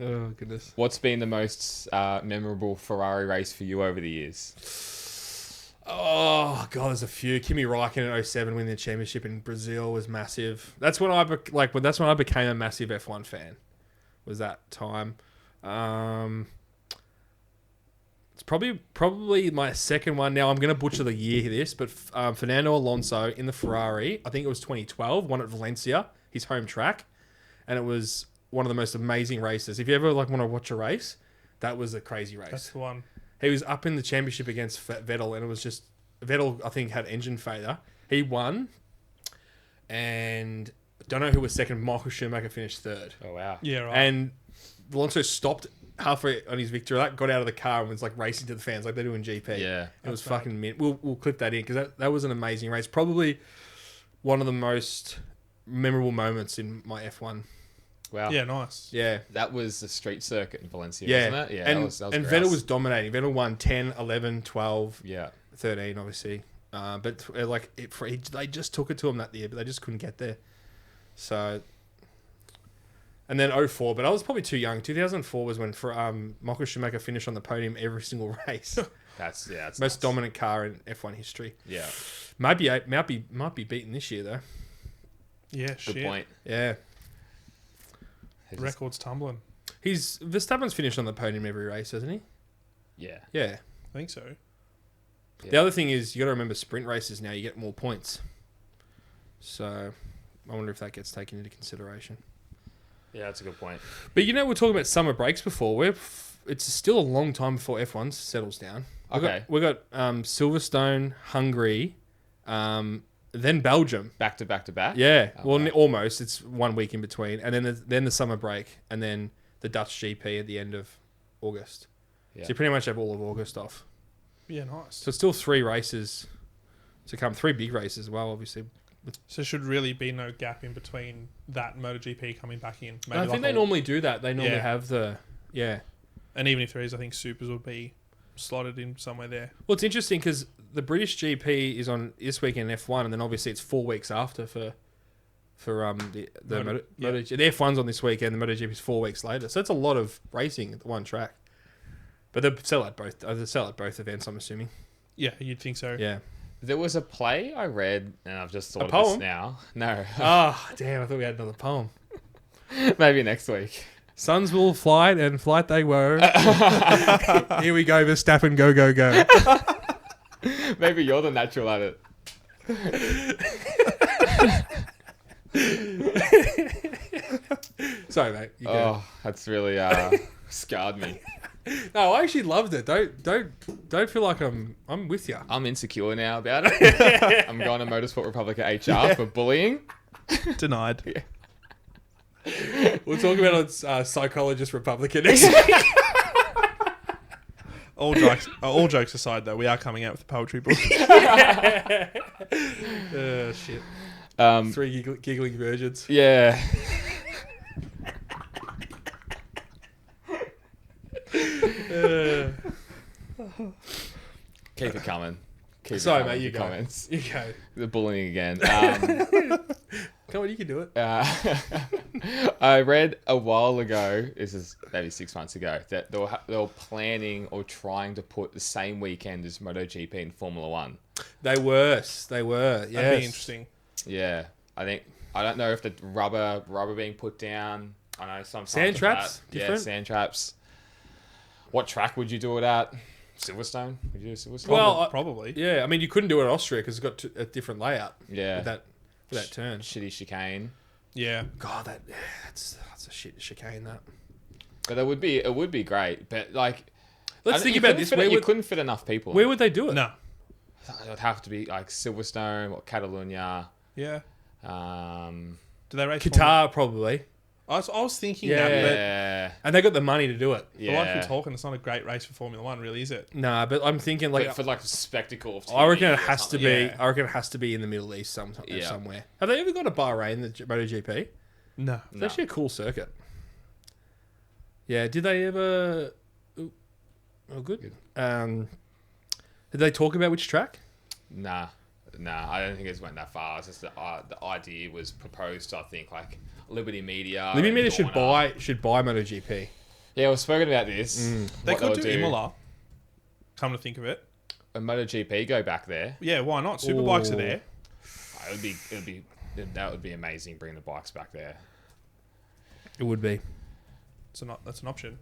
Oh, goodness. What's been the most memorable Ferrari race for you over the years? Oh, God, there's a few. Kimi Räikkönen in 07 winning the championship in Brazil was massive. That's when I became a massive F1 fan. Was that time. It's probably my second one. Now, I'm going to butcher the year of this, but Fernando Alonso in the Ferrari, I think it was 2012, won at Valencia, his home track, and it was one of the most amazing races. If you ever want to watch a race, that was a crazy race. That's the one. He was up in the championship against Vettel, and it was just Vettel. I think had engine failure. He won, and don't know who was second. Michael Schumacher finished third, Oh, wow. Yeah, right. and Alonso stopped halfway on his victory lap, got out of the car, and was racing to the fans like they do in GP. Yeah. it was fucking mint. We'll clip that in because that was an amazing race. Probably one of the most memorable moments in my F1. Wow. Yeah, nice. Yeah. That was the street circuit in Valencia, Yeah. wasn't it? Yeah. And, that was and grouse. Vettel was dominating. Vettel won 10, 11, 12, Yeah. 13, obviously. But they just took it to him that year, but they just couldn't get there. So, and then 04, but I was probably too young. 2004 was when Michael Schumacher finished on the podium every single race. That's Most nuts. dominant car in F1 history. Yeah. Might be beaten this year though. Yeah, Good shit. point. Yeah, It's just- Records tumbling. Verstappen's finished on the podium every race, hasn't he? Yeah. Yeah. I think so. Yeah. The other thing is you got to remember sprint races now. You get more points. So I wonder if that gets taken into consideration. Yeah, that's a good point. But we're talking about summer breaks before. It's still a long time before F1 settles down. Okay. We got Silverstone, Hungary, then Belgium. Back to back to back? Yeah, Oh, well, wow. almost. It's 1 week in between, and then the summer break, and then the Dutch GP at the end of August. Yeah. So you pretty much have all of August off. Yeah, nice. So it's still 3 races to come, 3 big races as well, obviously. So should really be no gap in between that and MotoGP coming back in. I think they normally do that. They normally Yeah. have And even if there is, I think Supers will be slotted in somewhere there. Well, it's interesting because the British GP is on this weekend in F1, and then obviously it's 4 weeks after for the MotoGP. The F1's on this weekend, the MotoGP is 4 weeks later. So it's a lot of racing at the one track. But they'll sell at both. They sell at both events, I'm assuming. Yeah, you'd think so. Yeah. There was a play I read, and I've just thought of poem? this now. No. Ah, damn! I thought we had another poem. Maybe next week. Suns will flight, and flight they were. Here we go, Verstappen, go, go, go. Maybe you're the natural at it. Sorry, mate. You go. Oh, that's really scarred me. No, I actually loved it. Don't feel like I'm with you. I'm insecure now about it. I'm going to Motorsport Republica HR for bullying. Denied. We'll talk about it on Psychologist Republican next week. All jokes aside, though, we are coming out with a poetry book. Oh, shit. 3 giggling virgins. Yeah. Keep it coming. Keep Sorry, it coming, mate. You the go. comments. You go. The bullying again. Come on, you can do it. I read a while ago, this is maybe 6 months ago, that they were planning or trying to put the same weekend as MotoGP and Formula One. They were. Yes. That'd be interesting. Yeah, I don't know if the rubber being put down. I know sometimes Sand traps? Different? Yeah, sand traps. What track would you do it at? Silverstone? Would you do Silverstone? Well, Probably. Yeah, I mean, you couldn't do it in Austria because it's got a different layout. yeah, For that turn. shitty chicane. Yeah. God, that's a shit chicane, that. But it would be great. But like, Let's think about this. You couldn't fit enough people. Where would they do it? No. It would have to be like Silverstone or Catalunya. Yeah. Do they race Qatar, probably. I was thinking Yeah. that, but Yeah, And they got the money to do it. but like we're talking, it's not a great race for Formula One, really, is it? Nah, but I'm thinking like for like a spectacle of TV I reckon it or has to something. be. Yeah. I reckon it has to be in the Middle East Yeah. somewhere. Have they ever got a Bahrain, the MotoGP? No. It's actually a cool circuit. Yeah. Did they ever? Ooh. Oh, good. Did they talk about which track? Nah, I don't think it went that far. It's just the idea was proposed to, I think, like Liberty Media. Liberty and Media should Dorna. buy MotoGP. Yeah, we've spoken about this. They what could they'll do Imola. Come to think of it. A MotoGP go back there. Yeah, why not? Superbikes are Ooh. there. That would be amazing. Bringing the bikes back there. It would be. That's an option.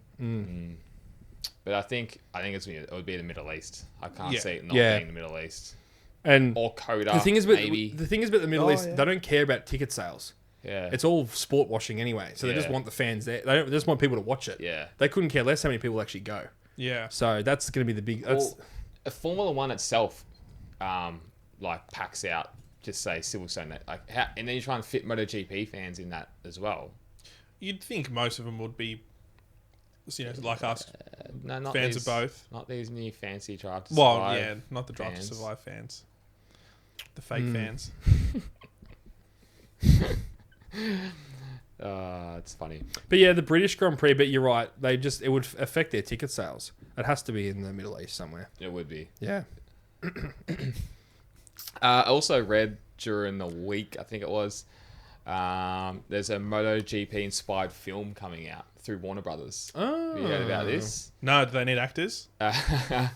But I think it would be the Middle East. I can't Yeah. see it not Yeah. being the Middle East And or Coda. the thing is, about maybe. the Middle Oh, East, yeah. they don't care about ticket sales. Yeah, It's all sport washing anyway. So they just Yeah. want the fans there. They just want people to watch it. yeah. They couldn't care less how many people actually go. Yeah. So that's going to be the big. Well, a Formula One itself, like packs out. Just say Silverstone, and then you try and fit MotoGP fans in that as well. You'd think most of them would be, like us, No, not fans these, of both. Not these new fancy Drive to Well, Survive yeah, not the Drive to fans. Survive fans. The fake fans. It's funny. But yeah, the British Grand Prix. But you're right. It would affect their ticket sales. It has to be in the Middle East somewhere. It would be. Yeah. I also read during the week, I think it was, there's a MotoGP inspired film coming out through Warner Brothers. Oh. Have you heard about this? No, do they need actors? Yeah,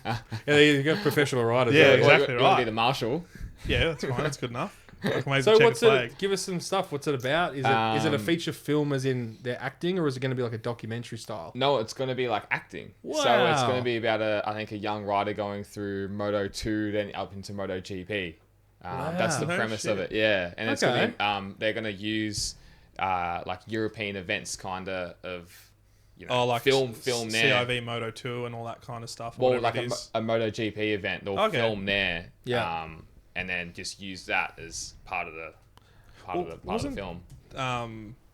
you got professional riders. Yeah, there. exactly You want to right. be the marshal? Yeah, that's fine. That's good enough. I can wave So the what's checkered flag. it? Give us some stuff. What's it about? Is it a feature film, as in they're acting, or is it going to be like a documentary style? No, it's going to be like acting. So it's Wow. going to be about a young rider going through Moto 2, then up into MotoGP. That's the No premise of shit. it. Yeah, and it's Okay. going to be they're going to use like European events, kind of film there. CIV Moto 2 and all that kind of stuff. Well, Like like a MotoGP event, they'll film there, and then just use that as part of the film.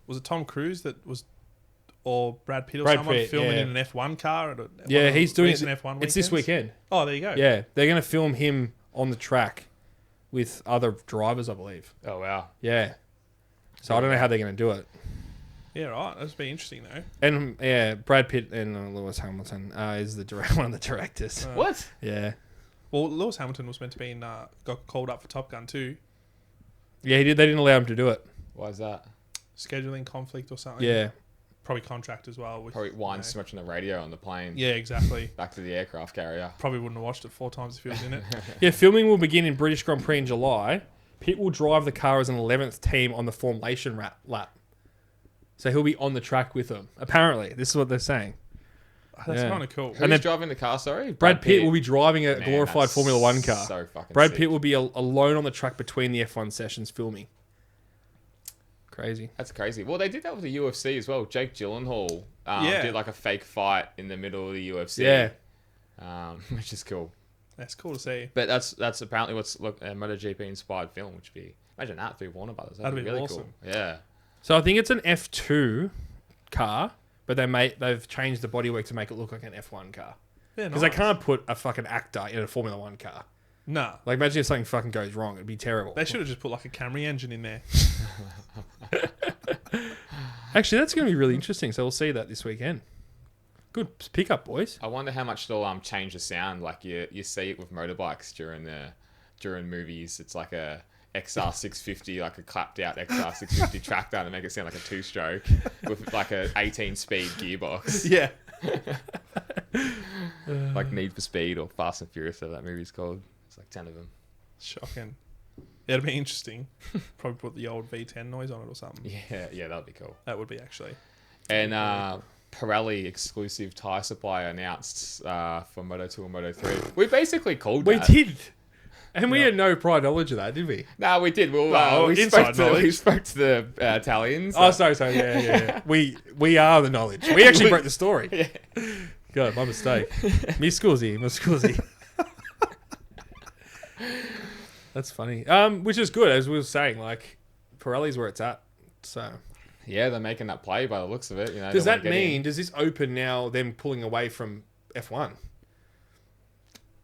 Was it Tom Cruise that was, or Brad Pitt or Brad someone Pitt, filming yeah. in an F1 car? He's doing it. An F1 It's this weekend. Oh, there you go. Yeah, they're going to film him on the track with other drivers, I believe. Oh wow! Yeah. So I don't know how they're going to do it. Yeah, right. That'd be interesting though. And Brad Pitt and Lewis Hamilton is one of the directors. What? Yeah. Well, Lewis Hamilton was meant to be in. Got called up for Top Gun 2. Yeah, he did. They didn't allow him to do it. Why is that? Scheduling conflict or something. Yeah. Probably contract as well. Which, Probably winds too much on the radio on the plane. Yeah, exactly. Back to the aircraft carrier. Probably wouldn't have watched it 4 times if he was in it. Yeah, filming will begin in British Grand Prix in July. Pitt will drive the car as an 11th team on the formation lap. So he'll be on the track with them. Apparently, this is what they're saying. That's kind of cool. Who's driving the car? Sorry, Brad Pitt will be driving a Man, glorified that's Formula One car. So fucking Brad sick. Pitt will be alone on the track between the F1 sessions filming. Crazy. That's crazy. Well, they did that with the UFC as well. Jake Gyllenhaal did like a fake fight in the middle of the UFC. Yeah. Which is cool. That's cool to see. But that's apparently what's a MotoGP inspired film, which would be, imagine that through Warner Brothers. That'd be really awesome. Cool. Yeah. So I think it's an F2 car, but they've changed the bodywork to make it look like an F1 car. Yeah, Because they can't put a fucking actor in a Formula One car. Nah. Like, imagine if something fucking goes wrong. It'd be terrible. They should have just put like a Camry engine in there. Actually, that's going to be really interesting. So we'll see that this weekend. Good pickup, boys. I wonder how much they'll change the sound. Like you see it with motorbikes during movies. It's like a XR650, like a clapped out XR650 tractor to make it sound like a 2-stroke with like a 18-speed gearbox. Yeah. Like Need for Speed or Fast and Furious, whatever that movie's called. It's like 10 of them. Shocking. Yeah, it'd be interesting. Probably put the old V10 noise on it or something. Yeah, that'd be cool. That would be actually. And Pirelli exclusive tyre supplier announced for Moto2 and Moto3. We basically called We that. did. And we had no prior knowledge of that, did we? No, we did. We inside spoke to the Italians. Oh, sorry. Yeah. We are the knowledge. We actually broke the story. Yeah. God, my mistake. Mi scusi. That's funny. Which is good, as we were saying. Like, Pirelli's where it's at. So, Yeah, they're making that play by the looks of it. You know, does they that wanna get in. mean? Does this open now them pulling away from F1?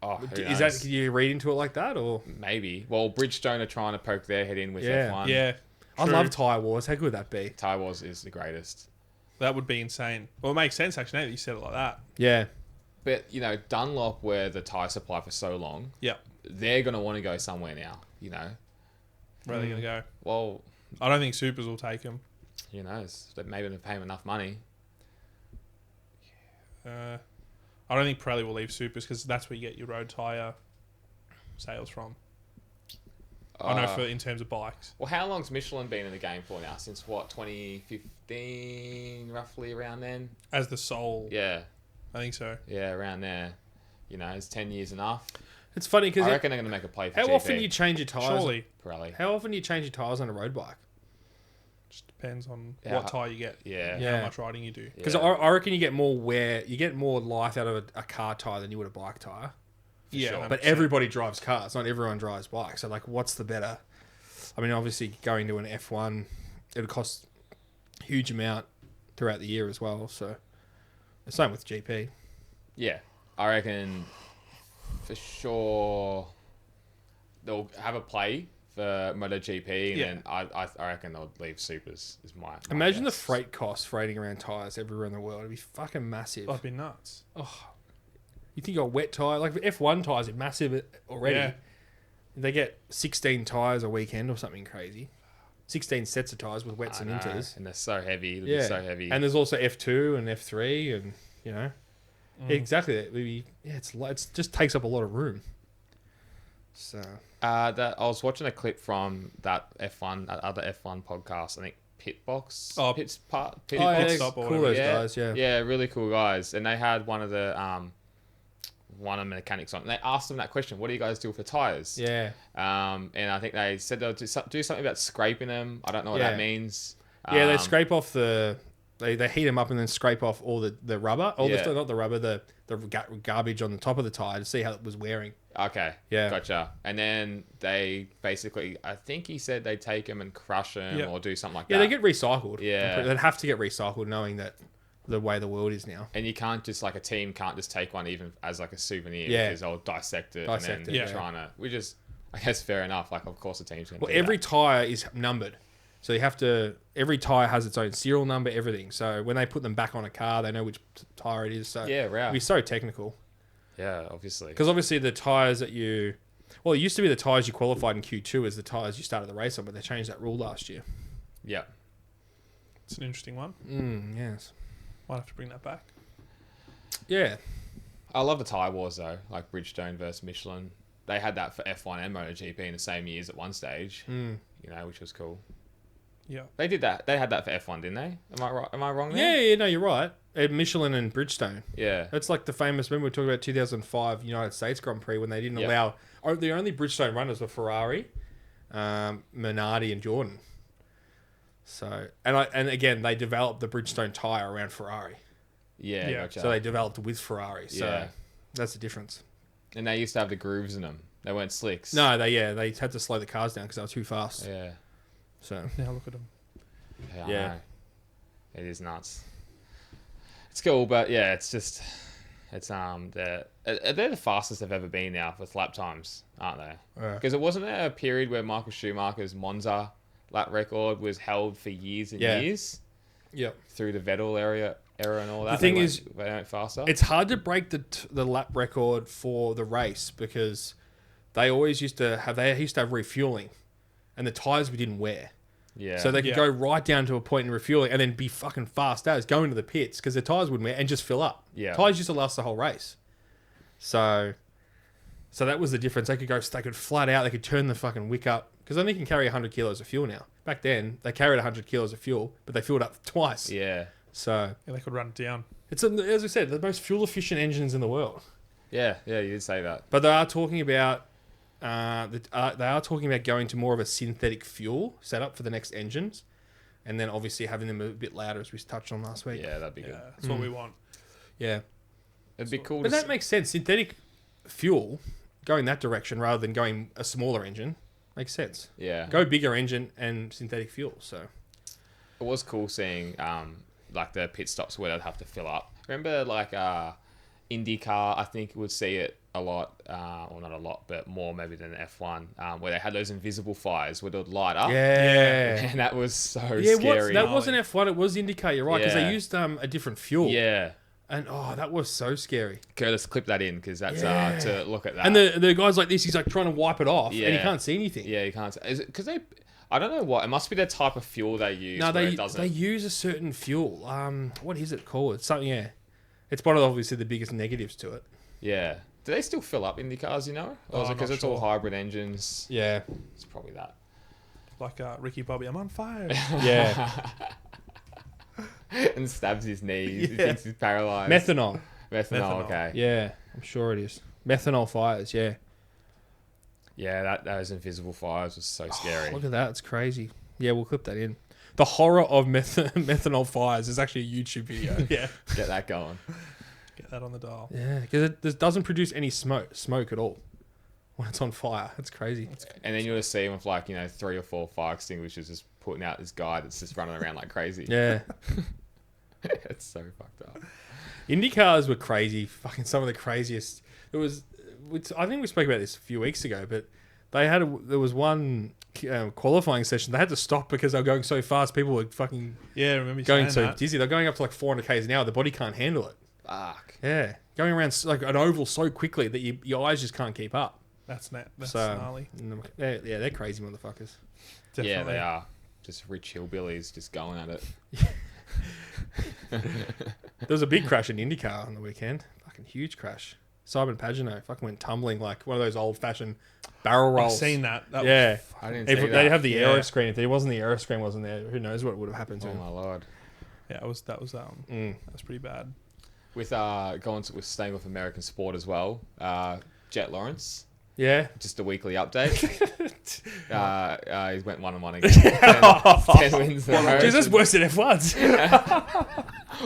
Oh, who Is knows? that? Can you read into it like that, or? Maybe. Well, Bridgestone are trying to poke their head in with Yeah. F1. Yeah. I True. love Tyre Wars. How good would that be? Tyre Wars is the greatest. That would be insane. Well, it makes sense actually now that you said it like that. Yeah. But, you know, Dunlop were the tyre supply for so long. Yeah. They're going to want to go somewhere now, you know. Where are they going to go? Well, I don't think Supers will take them. who knows? Maybe they pay them enough money. I don't think Pirelli will leave Supers because that's where you get your road tyre sales from. I know in terms of bikes. Well, how long's Michelin been in the game for now? Since what, 2015, roughly around then? As the sole, Yeah, I think so. yeah, around there. You know, is 10 years enough? It's funny I because reckon they're going to make a play for how GP. often do you change your tyres? Surely, Pirelli. How often do you change your tyres on a road bike? just depends on Yeah. what tyre you get. Yeah. Yeah. How much riding you do. Because Yeah. I reckon you get more wear, you get more life out of a car tyre than you would a bike tyre. Yeah, sure. 100%. But everybody drives cars, not everyone drives bikes. So, like, what's the better? I mean, obviously, going to an F1, it'll cost a huge amount throughout the year as well. So, the same with GP. Yeah, I reckon for sure they'll have a play for MotoGP, and Yeah. then I reckon they'll leave Supers. Is my Imagine the guess. freight costs freighting around tyres everywhere in the world. It'd be fucking massive. That'd be nuts. You think a wet tyre, like F1 tyres are massive already. Yeah. They get 16 tyres a weekend or something crazy. 16 sets of tyres with wets I and know, inters. and they're so heavy. It'll Yeah. be so heavy. And there's also F2 and F3 and, you know. Exactly. It would be, it just takes up a lot of room. So, that I was watching a clip from that other F1 podcast. I think Pitbox. Oh, Pit's part. oh, yeah, Pit they're stop or cool whatever. those guys, yeah. Yeah, really cool guys. And they had one of the mechanics on. And they asked them that question: "What do you guys do for tires?" Yeah. And I think they said they'll do something about scraping them. I don't know what Yeah. that means. Yeah, they scrape off the They heat them up and then scrape off all the rubber. Not the rubber, the garbage on the top of the tire to see how it was wearing. Okay. Yeah. Gotcha. And then they basically, I think he said they take them and crush them or do something like that. Yeah, they get recycled. Yeah. They'd have to get recycled knowing that the way the world is now. And you can't just, like, a team can't just take one even as, like, a souvenir because they'll dissect it and then trying to, which is, I guess, fair enough. Like, of course the team's going to do every that. tire is numbered. So you have to, every tire has its own serial number, everything. So when they put them back on a car, they know which tire it is. So Yeah, right. it'd be so technical. Yeah, obviously. Because obviously the tires that it used to be the tires you qualified in Q2 as the tires you started the race on, but they changed that rule last year. Yeah. It's an interesting one. Yes. Might have to bring that back. Yeah. I love the tyre wars, though, like Bridgestone versus Michelin. They had that for F1 and MotoGP in the same years at one stage, which was cool. Yeah. They did that. They had that for F1, didn't they? Am I right? Am I wrong there? Yeah, no, you're right. Michelin and Bridgestone. Yeah. It's like the famous, remember we were talking about 2005 United States Grand Prix when they didn't allow, the only Bridgestone runners were Ferrari, Minardi and Jordan. So, and again, they developed the Bridgestone tyre around Ferrari. Yeah, gotcha. So they developed with Ferrari. So that's the difference. And they used to have the grooves in them. They weren't slicks. No, they had to slow the cars down because they were too fast. Yeah. So Now look at them. Yeah. I know. It is nuts. It's cool, but yeah, it's just they're the fastest they've ever been now with lap times, aren't they? Because it wasn't there a period where Michael Schumacher's Monza lap record was held for years and years. Yep. Through the Vettel era and all that. The thing is, they went faster. It's hard to break the lap record for the race because they used to have refueling, and the tires we didn't wear. Yeah. So they could go right down to a point in refueling and then be fucking fast as going to the pits because the tires wouldn't wear and just fill up. Yeah. Tires used to last the whole race. So that was the difference. They could flat out. They could turn the fucking wick up because they can carry 100 kilos of fuel now. Back then they carried 100 kilos of fuel, but they filled up twice. Yeah. So they could run it down. It's as I said, the most fuel efficient engines in the world. Yeah, you did say that. But they are talking about going to more of a synthetic fuel setup for the next engines, and then obviously having them a bit louder, as we touched on last week. Yeah, that'd be good. That's what we want. Yeah, it'd be cool. But that makes sense. Synthetic fuel going that direction rather than going a smaller engine makes sense. Yeah, go bigger engine and synthetic fuel. So it was cool seeing like the pit stops where they'd have to fill up. Remember like IndyCar, I think would see it a lot, or not a lot, but more maybe than F1, where they had those invisible fires where they would light up. Yeah. And that was so scary. That wasn't F1, it was IndyCar, you're right, because they used a different fuel. Yeah. And, that was so scary. Curtis, clip that in, because that's to look at that. And the guy's like this, he's like trying to wipe it off, and he can't see anything. Yeah, he can't. Is it because I don't know what, it must be the type of fuel they use. No, they use a certain fuel. What is it called? It's something, It's one of obviously the biggest negatives to it. Yeah. Do they still fill up in the cars, you know? Or is it because it's all hybrid engines? Yeah. It's probably that. Like Ricky Bobby, I'm on fire. Yeah. And stabs his knees. He thinks he's paralyzed. Methanol, okay. Yeah, I'm sure it is. Methanol fires, yeah. Yeah, those invisible fires was so scary. Look at that, it's crazy. Yeah, we'll clip that in. The horror of methanol fires is actually a YouTube video. Yeah. Get that going. Get that on the dial. Yeah, because it doesn't produce any smoke at all when it's on fire. It's crazy. And then you'll just see him with 3 or 4 fire extinguishers just putting out this guy that's just running around like crazy. Yeah. It's so fucked up. Indy cars were crazy. Fucking some of the craziest. I think we spoke about this a few weeks ago, but there was one qualifying session. They had to stop because they were going so fast. People were fucking remember going so that. dizzy. They're going up to 400 k's an hour. The body can't handle it. Fuck. Yeah, going around like an oval so quickly that your eyes just can't keep up. That's gnarly. They're crazy motherfuckers. Definitely. Yeah, they are. Just rich hillbillies just going at it. There was a big crash in IndyCar on the weekend. Fucking huge crash. Simon Pagenaud fucking went tumbling like one of those old-fashioned barrel rolls. I've seen that. I didn't see that. They have the aero screen. If there wasn't the aero screen wasn't there, who knows what would have happened to him. Oh my lord. Yeah, that was pretty bad. With staying with American sport as well, Jet Lawrence Yeah. Just a weekly update. He's went 1-1 again. 10 wins in a row. Jeez, that's worse than F1's.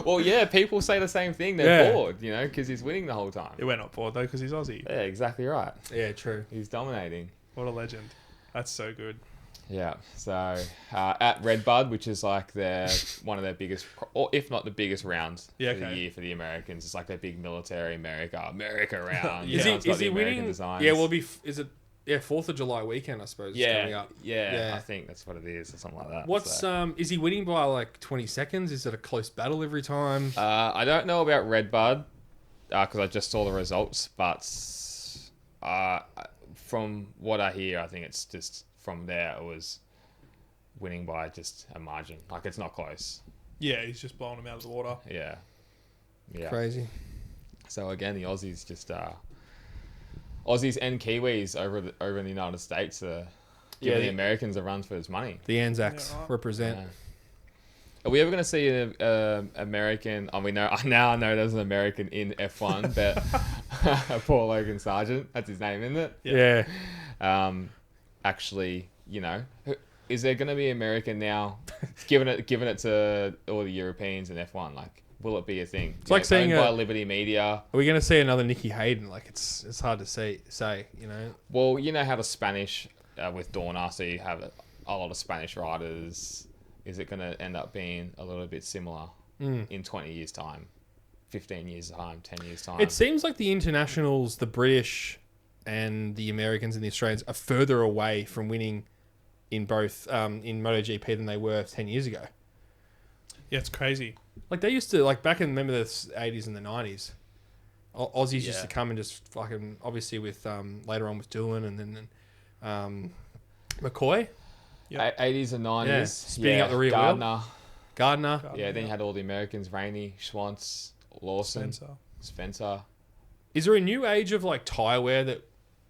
Well, yeah, people say the same thing. They're bored, you know, because he's winning the whole time. It went not bored though because he's Aussie. Yeah, exactly right. Yeah, true. He's dominating. What a legend. That's so good. Yeah. So at Redbud, which is like one of their biggest, or if not the biggest rounds for the year for the Americans, it's like their big military America round. Is he winning? Designs. Yeah, is it 4th of July weekend? I suppose. It's coming up. Yeah, I think that's what it is, or something like that. What's is he winning by like 20 seconds? Is it a close battle every time? I don't know about Redbud because I just saw the results, but from what I hear, I think it's just from there it was winning by just a margin. Like it's not close. Yeah, he's just blowing him out of the water. Yeah. Crazy. So again, the Aussies just Aussies and Kiwis over in the United States are giving the Americans a run for his money. The Anzacs represent. Yeah. Are we ever going to see an American? I know there's an American in F1, but Paul Logan Sargent, that's his name, isn't it? Yeah. Actually, you know, is there going to be American now? giving it to all the Europeans in F1, like, will it be a thing? It's like saying owned by Liberty Media. Are we going to see another Nicky Hayden? Like it's hard to say, you know. Well, you know how the Spanish with Dorna, so you have a lot of Spanish riders. Is it going to end up being a little bit similar in 20 years' time, 15 years' time, 10 years' time? It seems like the internationals, the British and the Americans and the Australians are further away from winning in both in MotoGP than they were 10 years ago. Yeah, it's crazy. Like they used to, like back in, remember the 80s and the 90s, Aussies used to come and just fucking, obviously with later on with Doolan and then McCoy. Yep. 80s and 90s. Yeah, spinning up the rear wheel. Gardner. Yeah, then you had all the Americans, Rainey, Schwantz, Lawson, Spencer. Is there a new age of like tyre wear that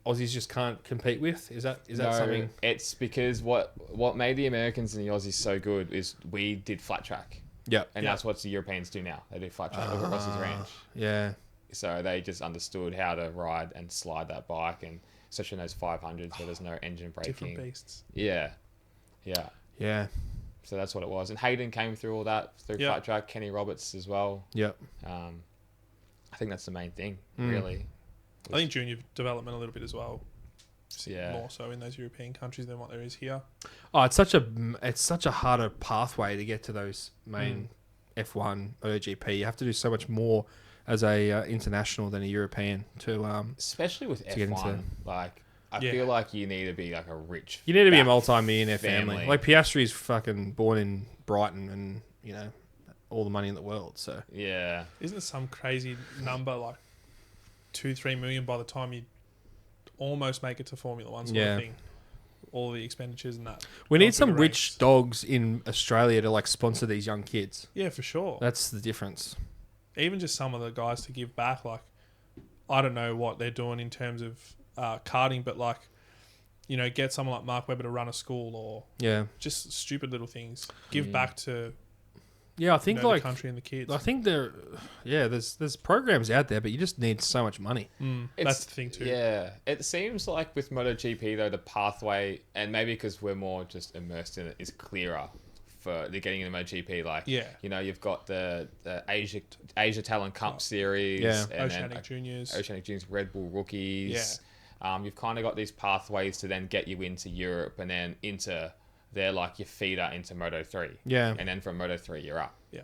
Aussies just can't compete with? Is that something? It's because what made the Americans and the Aussies so good is we did flat track. Yeah. And that's what the Europeans do now. They do flat track. Look at Ross's Ranch. Yeah. So they just understood how to ride and slide that bike, and especially in those 500s where there's no engine braking. Different beasts. Yeah. Yeah. Yeah. So that's what it was. And Hayden came through all that through flat track. Kenny Roberts as well. Yep. I think that's the main thing, really. I think junior development a little bit as well. Yeah. More so in those European countries than what there is here. Oh, it's such a harder pathway to get to those main F1 MotoGP. You have to do so much more as a international than a European to especially with to F1. Like I feel like you need to be like a rich. You need to be a multi-millionaire family. Like Piastri's fucking born in Brighton, and you know all the money in the world. So yeah, isn't it some crazy number like 2-3 million by the time you almost make it to Formula One sort of thing? All the expenditures and that. We need some rich dogs in Australia to like sponsor these young kids. Yeah, for sure. That's the difference. Even just some of the guys to give back. Like, I don't know what they're doing in terms of karting, but like, you know, get someone like Mark Webber to run a school, or just stupid little things. Give back to I think like the country and the kids. I think there's programs out there, but you just need so much money. That's the thing too. Yeah, it seems like with MotoGP though, the pathway, and maybe because we're more just immersed in it, is clearer for the getting into MotoGP. Like, you know, you've got the Asia Talent Cup series, and Oceanic Juniors, Red Bull Rookies. You've kind of got these pathways to then get you into Europe, and then into they're like your feeder into Moto3. Yeah. And then from Moto3 you're up. Yeah.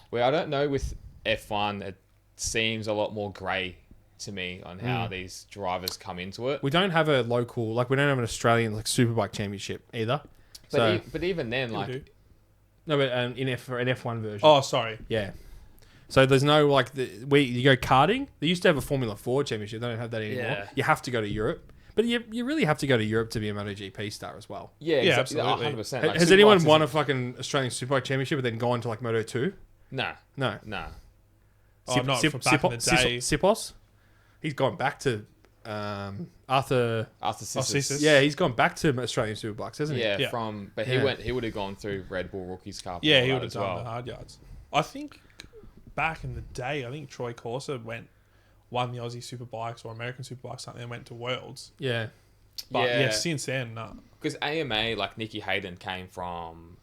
Where I don't know with F1, it seems a lot more grey to me on how these drivers come into it. We don't have a local, like we don't have an Australian like Superbike Championship either. But even then, like no, but in an F1 version. Oh, sorry. Yeah. So there's no like you go karting. They used to have a Formula 4 Championship. They don't have that anymore. Yeah. You have to go to Europe. But you really have to go to Europe to be a MotoGP star as well. Yeah, exactly. Absolutely. 100%. Like, has anyone won a fucking Australian Superbike Championship and then gone to like Moto2? No. No. Oh, not from back in the day. Sipos? He's gone back to Arthur Sissis. Yeah, he's gone back to Australian Superbikes, hasn't he? Yeah, but he would have gone through Red Bull Rookies Cup. Yeah, he would have done the hard yards. I think back in the day, I think Troy Corser went won the Aussie Superbikes or American Superbikes, something, and went to Worlds. Yeah. But Yeah. yeah, since then, no. Because AMA, like Nicky Hayden came from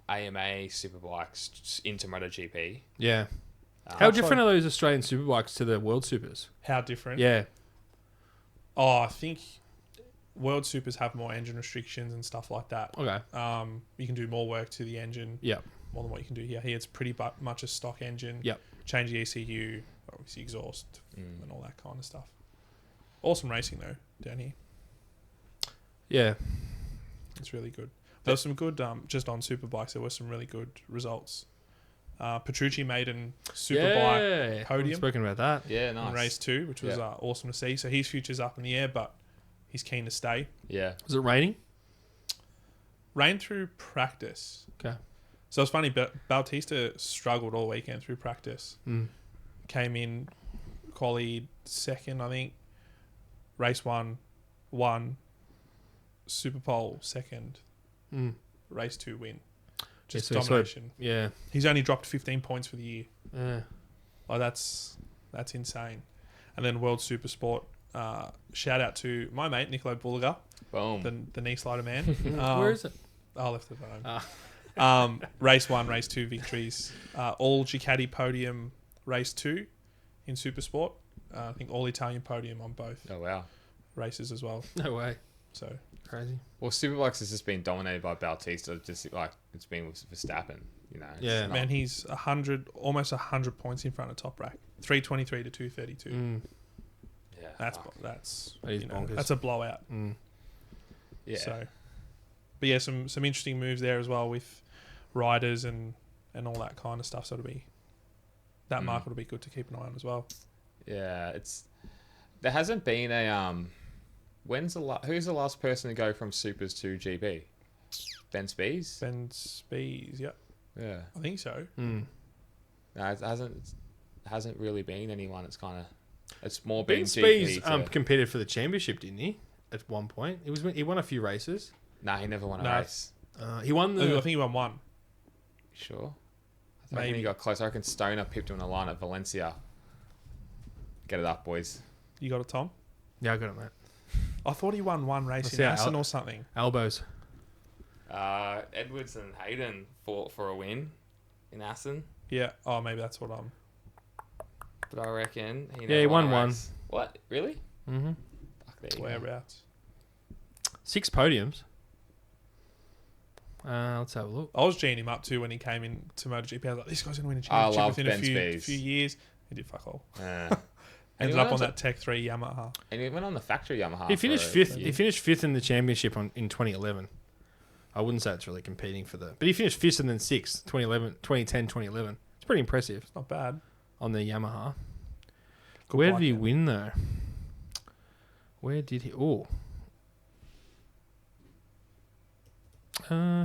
AMA Superbikes into MotoGP. Yeah. Um, How different are those Australian superbikes to the World Supers? How different? Yeah. Oh, I think World Supers have more engine restrictions and stuff like that. Okay. You can do more work to the engine. Yeah. More than what you can do here. Here it's pretty much a stock engine. Yep. Change the ECU, obviously exhaust, and all that kind of stuff. Awesome racing though down here. Yeah. It's really good. There was some good, just on superbikes, there were some really good results. Petrucci made an superbike Yeah. podium We've spoken about that. Yeah, nice. in race 2, which was awesome to see. So his future's up in the air, but he's keen to stay. Yeah. Was it raining? Rain through practice. Okay. So it's funny, but Bautista struggled all weekend through practice. Came in, qualied second, I think. Race 1, won. Superpole second. Race 2 win. Just domination. Yeah. He's only dropped 15 points for the year. Yeah. Like that's insane. And then World Supersport. Shout out to my mate Nicola Bulliger, Boom. the knee slider man. Where is it? I left it at home. Race 1, race 2 victories. All Ducati podium race 2 in Supersport. I think all Italian podium on both Oh, wow. races as well. No way. So Crazy. Well, Superbikes has just been dominated by Bautista, just like it's been with Verstappen, you know. It's Yeah. not- man, he's almost 100 points in front of Top Rack. 323 to 232. Yeah. That's fuck. that's That is you know, bonkers. that's a blowout. Yeah. So, but yeah, some interesting moves there as well with riders and all that kind of stuff. So that market will be good to keep an eye on as well. Yeah, there hasn't been a who's the last person to go from Supers to GP? Ben Spies? Ben Spies, yep, Yeah. I think so. No, it hasn't really been anyone. It's kind of it's more been Ben GP. Spies competed for the championship, didn't he? At one point, he won a few races. Nah, he never won a No. race. He won I the. think he won one. Sure. I reckon Maybe. he got close. I reckon Stoner pipped him in the line at Valencia. Get it up, boys. You got it, Tom? Yeah, I got it, mate. I thought he won one race Let's in see how Assen or something. Elbows. Edwards and Hayden fought for a win in Assen, Yeah. Oh, maybe that's what I'm. but I reckon he Yeah, he won a one. race. What? Really? Mm-hmm. Fuck, there you go. Whereabouts? 6 podiums. Let's have a look. I was geeing him up too when he came in to MotoGP. I was like, this guy's going to win a I championship love within Ben a Spies. few years. He did fuck all. And Ended he up went on to- that Tech 3 Yamaha. And he went on the factory Yamaha. He finished for fifth. a- He finished fifth in the championship in 2011. I wouldn't say it's really competing for the, but he finished fifth and then sixth. 2010, 2011. It's pretty impressive Not bad. on the Yamaha. Good Where bike, did he man. win though? Where did he? Oh,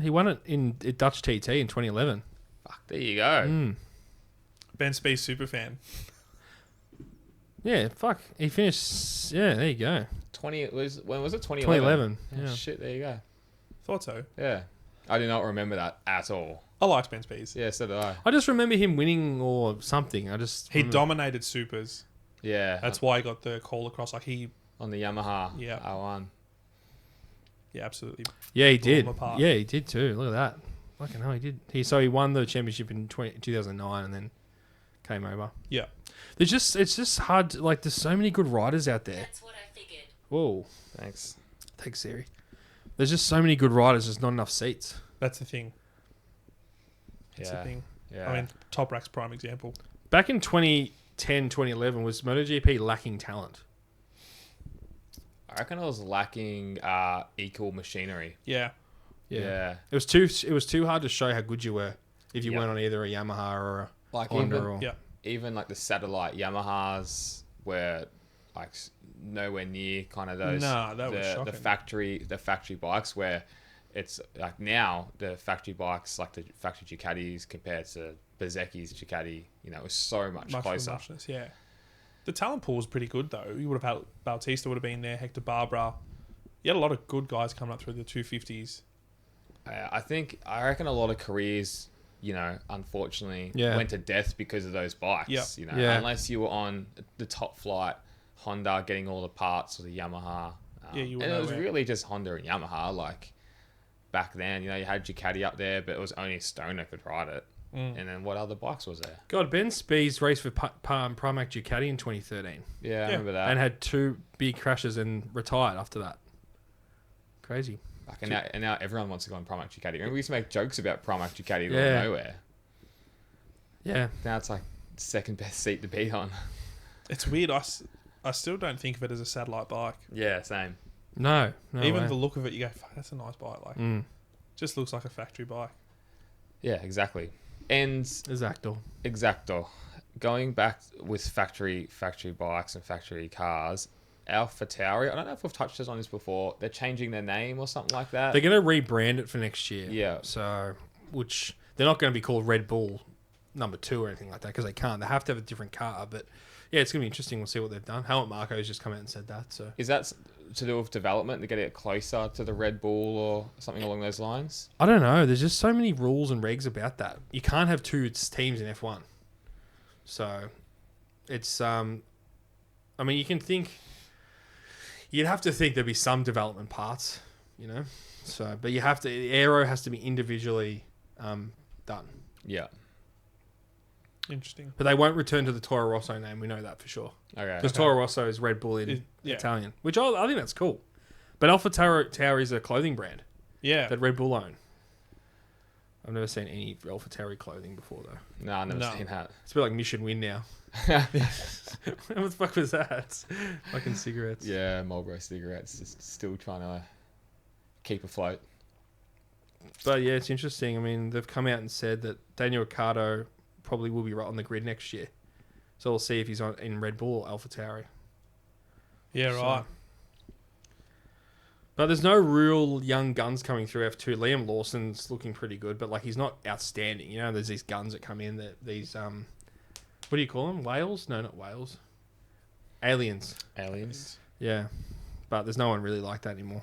he won it in Dutch TT in 2011. Fuck, there you go. Ben Spies super fan. Yeah, fuck. He finished. Yeah, there you go. When was it? 2011. 2011. Oh, Yeah. shit, there you go. Thought so. Yeah. I do not remember that at all. I liked Ben Spies. Yeah, so did I. I just remember him winning or something. He dominated supers. Yeah. That's why he got the call across. Like on the Yamaha. Yeah. R1. yeah, absolutely. Yeah, he blew did. him apart. Yeah, he did too. Look at that. Fucking hell, he did. He won the championship in 2009 and then came over. Yeah. It's just hard. Like, there's so many good riders out there. That's what I figured. Whoa. Thanks. Thanks, Siri. There's just so many good riders. There's not enough seats. That's the thing. That's Yeah. the thing. Yeah. I mean, Top Rack's prime example. Back in 2010, 2011, was MotoGP lacking talent? I reckon I was lacking equal machinery. Yeah. Yeah. It was too hard to show how good you were if you Yep. weren't on either a Yamaha or a Like Honda even, or Yeah. even like the satellite Yamahas were like nowhere near kind of those. Nah, that was the shocking. factory bikes where it's like now the factory bikes like the factory Ducatis compared to Bezzecchi's Ducati, you know, it was so much closer. Muchness, yeah. The talent pool was pretty good though. You would have had Bautista would have been there, Hector Barbara. You had a lot of good guys coming up through the 250s. I reckon a lot of careers unfortunately Yeah. went to death because of those bikes. Yep. Yeah. Unless you were on the top flight Honda getting all the parts, or the Yamaha. Yeah, you and would it know was where. really just Honda and Yamaha. Like back then, you had Ducati up there, but it was only Stoner could ride it. And then what other bikes was there? God, Ben Spies raced for Primac Ducati in 2013 Yeah, I remember that. and had 2 big crashes and retired after that. Crazy. Like, and now everyone wants to go on Primac Ducati. Remember we used to make jokes about Primac Ducati Yeah. out of nowhere. Yeah. Now it's like second best seat to be on. It's weird. I still don't think of it as a satellite bike. Yeah, same. No. Even way. the look of it, you go, fuck, that's a nice bike. Like, just looks like a factory bike. Yeah, exactly. And Exacto. Going back with factory bikes and factory cars, AlphaTauri, I don't know if we've touched on this before, they're changing their name or something like that. They're going to rebrand it for next year. Yeah. So, which they're not going to be called Red Bull number 2 or anything like that because they can't. They have to have a different car. But yeah, it's going to be interesting. We'll see what they've done. Helmut Marko's just come out and said that. So Is that to do with development to get it closer to the Red Bull or something along those lines? I don't know. There's just so many rules and regs about that. You can't have 2 teams in F1. So it's I mean, you can think. You'd have to think there'd be some development parts, So, but you have to. The aero has to be individually done. Yeah. Interesting. But they won't return to the Toro Rosso name. We know that for sure. Okay. Because Toro Rosso is Red Bull in Yeah. Italian, which I think that's cool. But AlphaTauri is a clothing brand Yeah. that Red Bull own. I've never seen any AlphaTauri clothing before though. No, I've never No. seen that. It's a bit like Mission Win now. What the fuck was that? Fucking cigarettes. Yeah, Marlboro cigarettes, just still trying to keep afloat. But yeah, it's interesting. I mean, they've come out and said that Daniel Ricciardo probably will be right on the grid next year. So we'll see if he's in Red Bull or AlphaTauri. Yeah, So- right. But there's no real young guns coming through F2. Liam Lawson's looking pretty good, but like he's not outstanding. There's these guns that come in that these what do you call them? Whales? No, not whales. Aliens. Aliens. Yeah. But there's no one really like that anymore.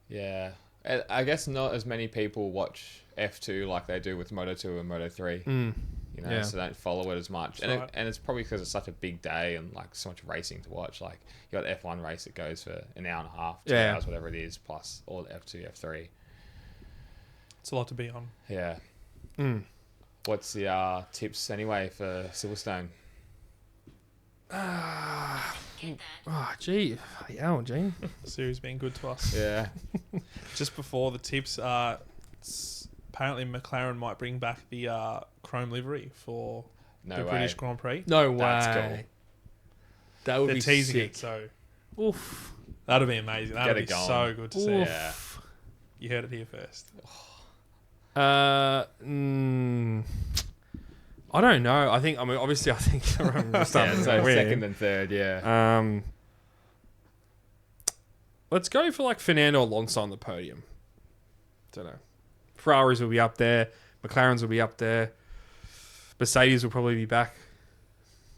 Yeah. I guess not as many people watch F2 like they do with Moto2 and Moto3. Yeah. So they don't follow it as much. That's right. And it's probably because it's such a big day and like so much racing to watch. Like you got the F1 race that goes for an hour and a half, 2 Yeah. hours, whatever it is, plus all the F2, F3. It's a lot to be on. Yeah. What's the tips anyway for Silverstone? Oh, gee. Yeah, gee. The series being good to us. Yeah. Just before the tips, apparently McLaren might bring back the chrome livery for No the way. British Grand Prix. No way. That's cool. That would They're be teasing sick. it, so Oof. that'd be amazing. That'd Get be it going. so good to see. Oof. Yeah. You heard it here first. I don't know. I mean, obviously, I think Yeah, so second and third, yeah. Let's go for like Fernando Alonso on the podium. Don't know. Ferraris will be up there. McLaren's will be up there. Mercedes will probably be back,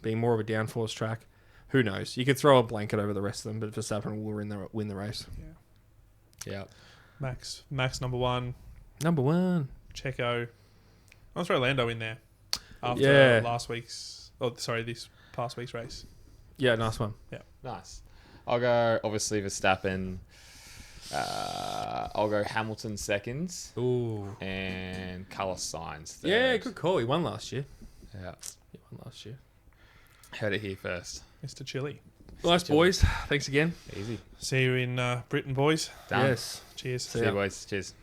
being more of a downforce track. Who knows? You could throw a blanket over the rest of them, but Verstappen will win the race. Yeah. Max number 1. Number 1. Checo. I'll throw Lando in there after this past week's race. Yeah, nice one. Nice. I'll go, obviously, Verstappen. I'll go Hamilton seconds. Ooh. And Carlos Sainz third. Yeah, good call. He won last year. Yeah. Heard it here first. Mr. Chili. Nice, boys. Thanks again. Easy. See you in Britain, boys. Done. Yes. Cheers. See you, boys. Cheers.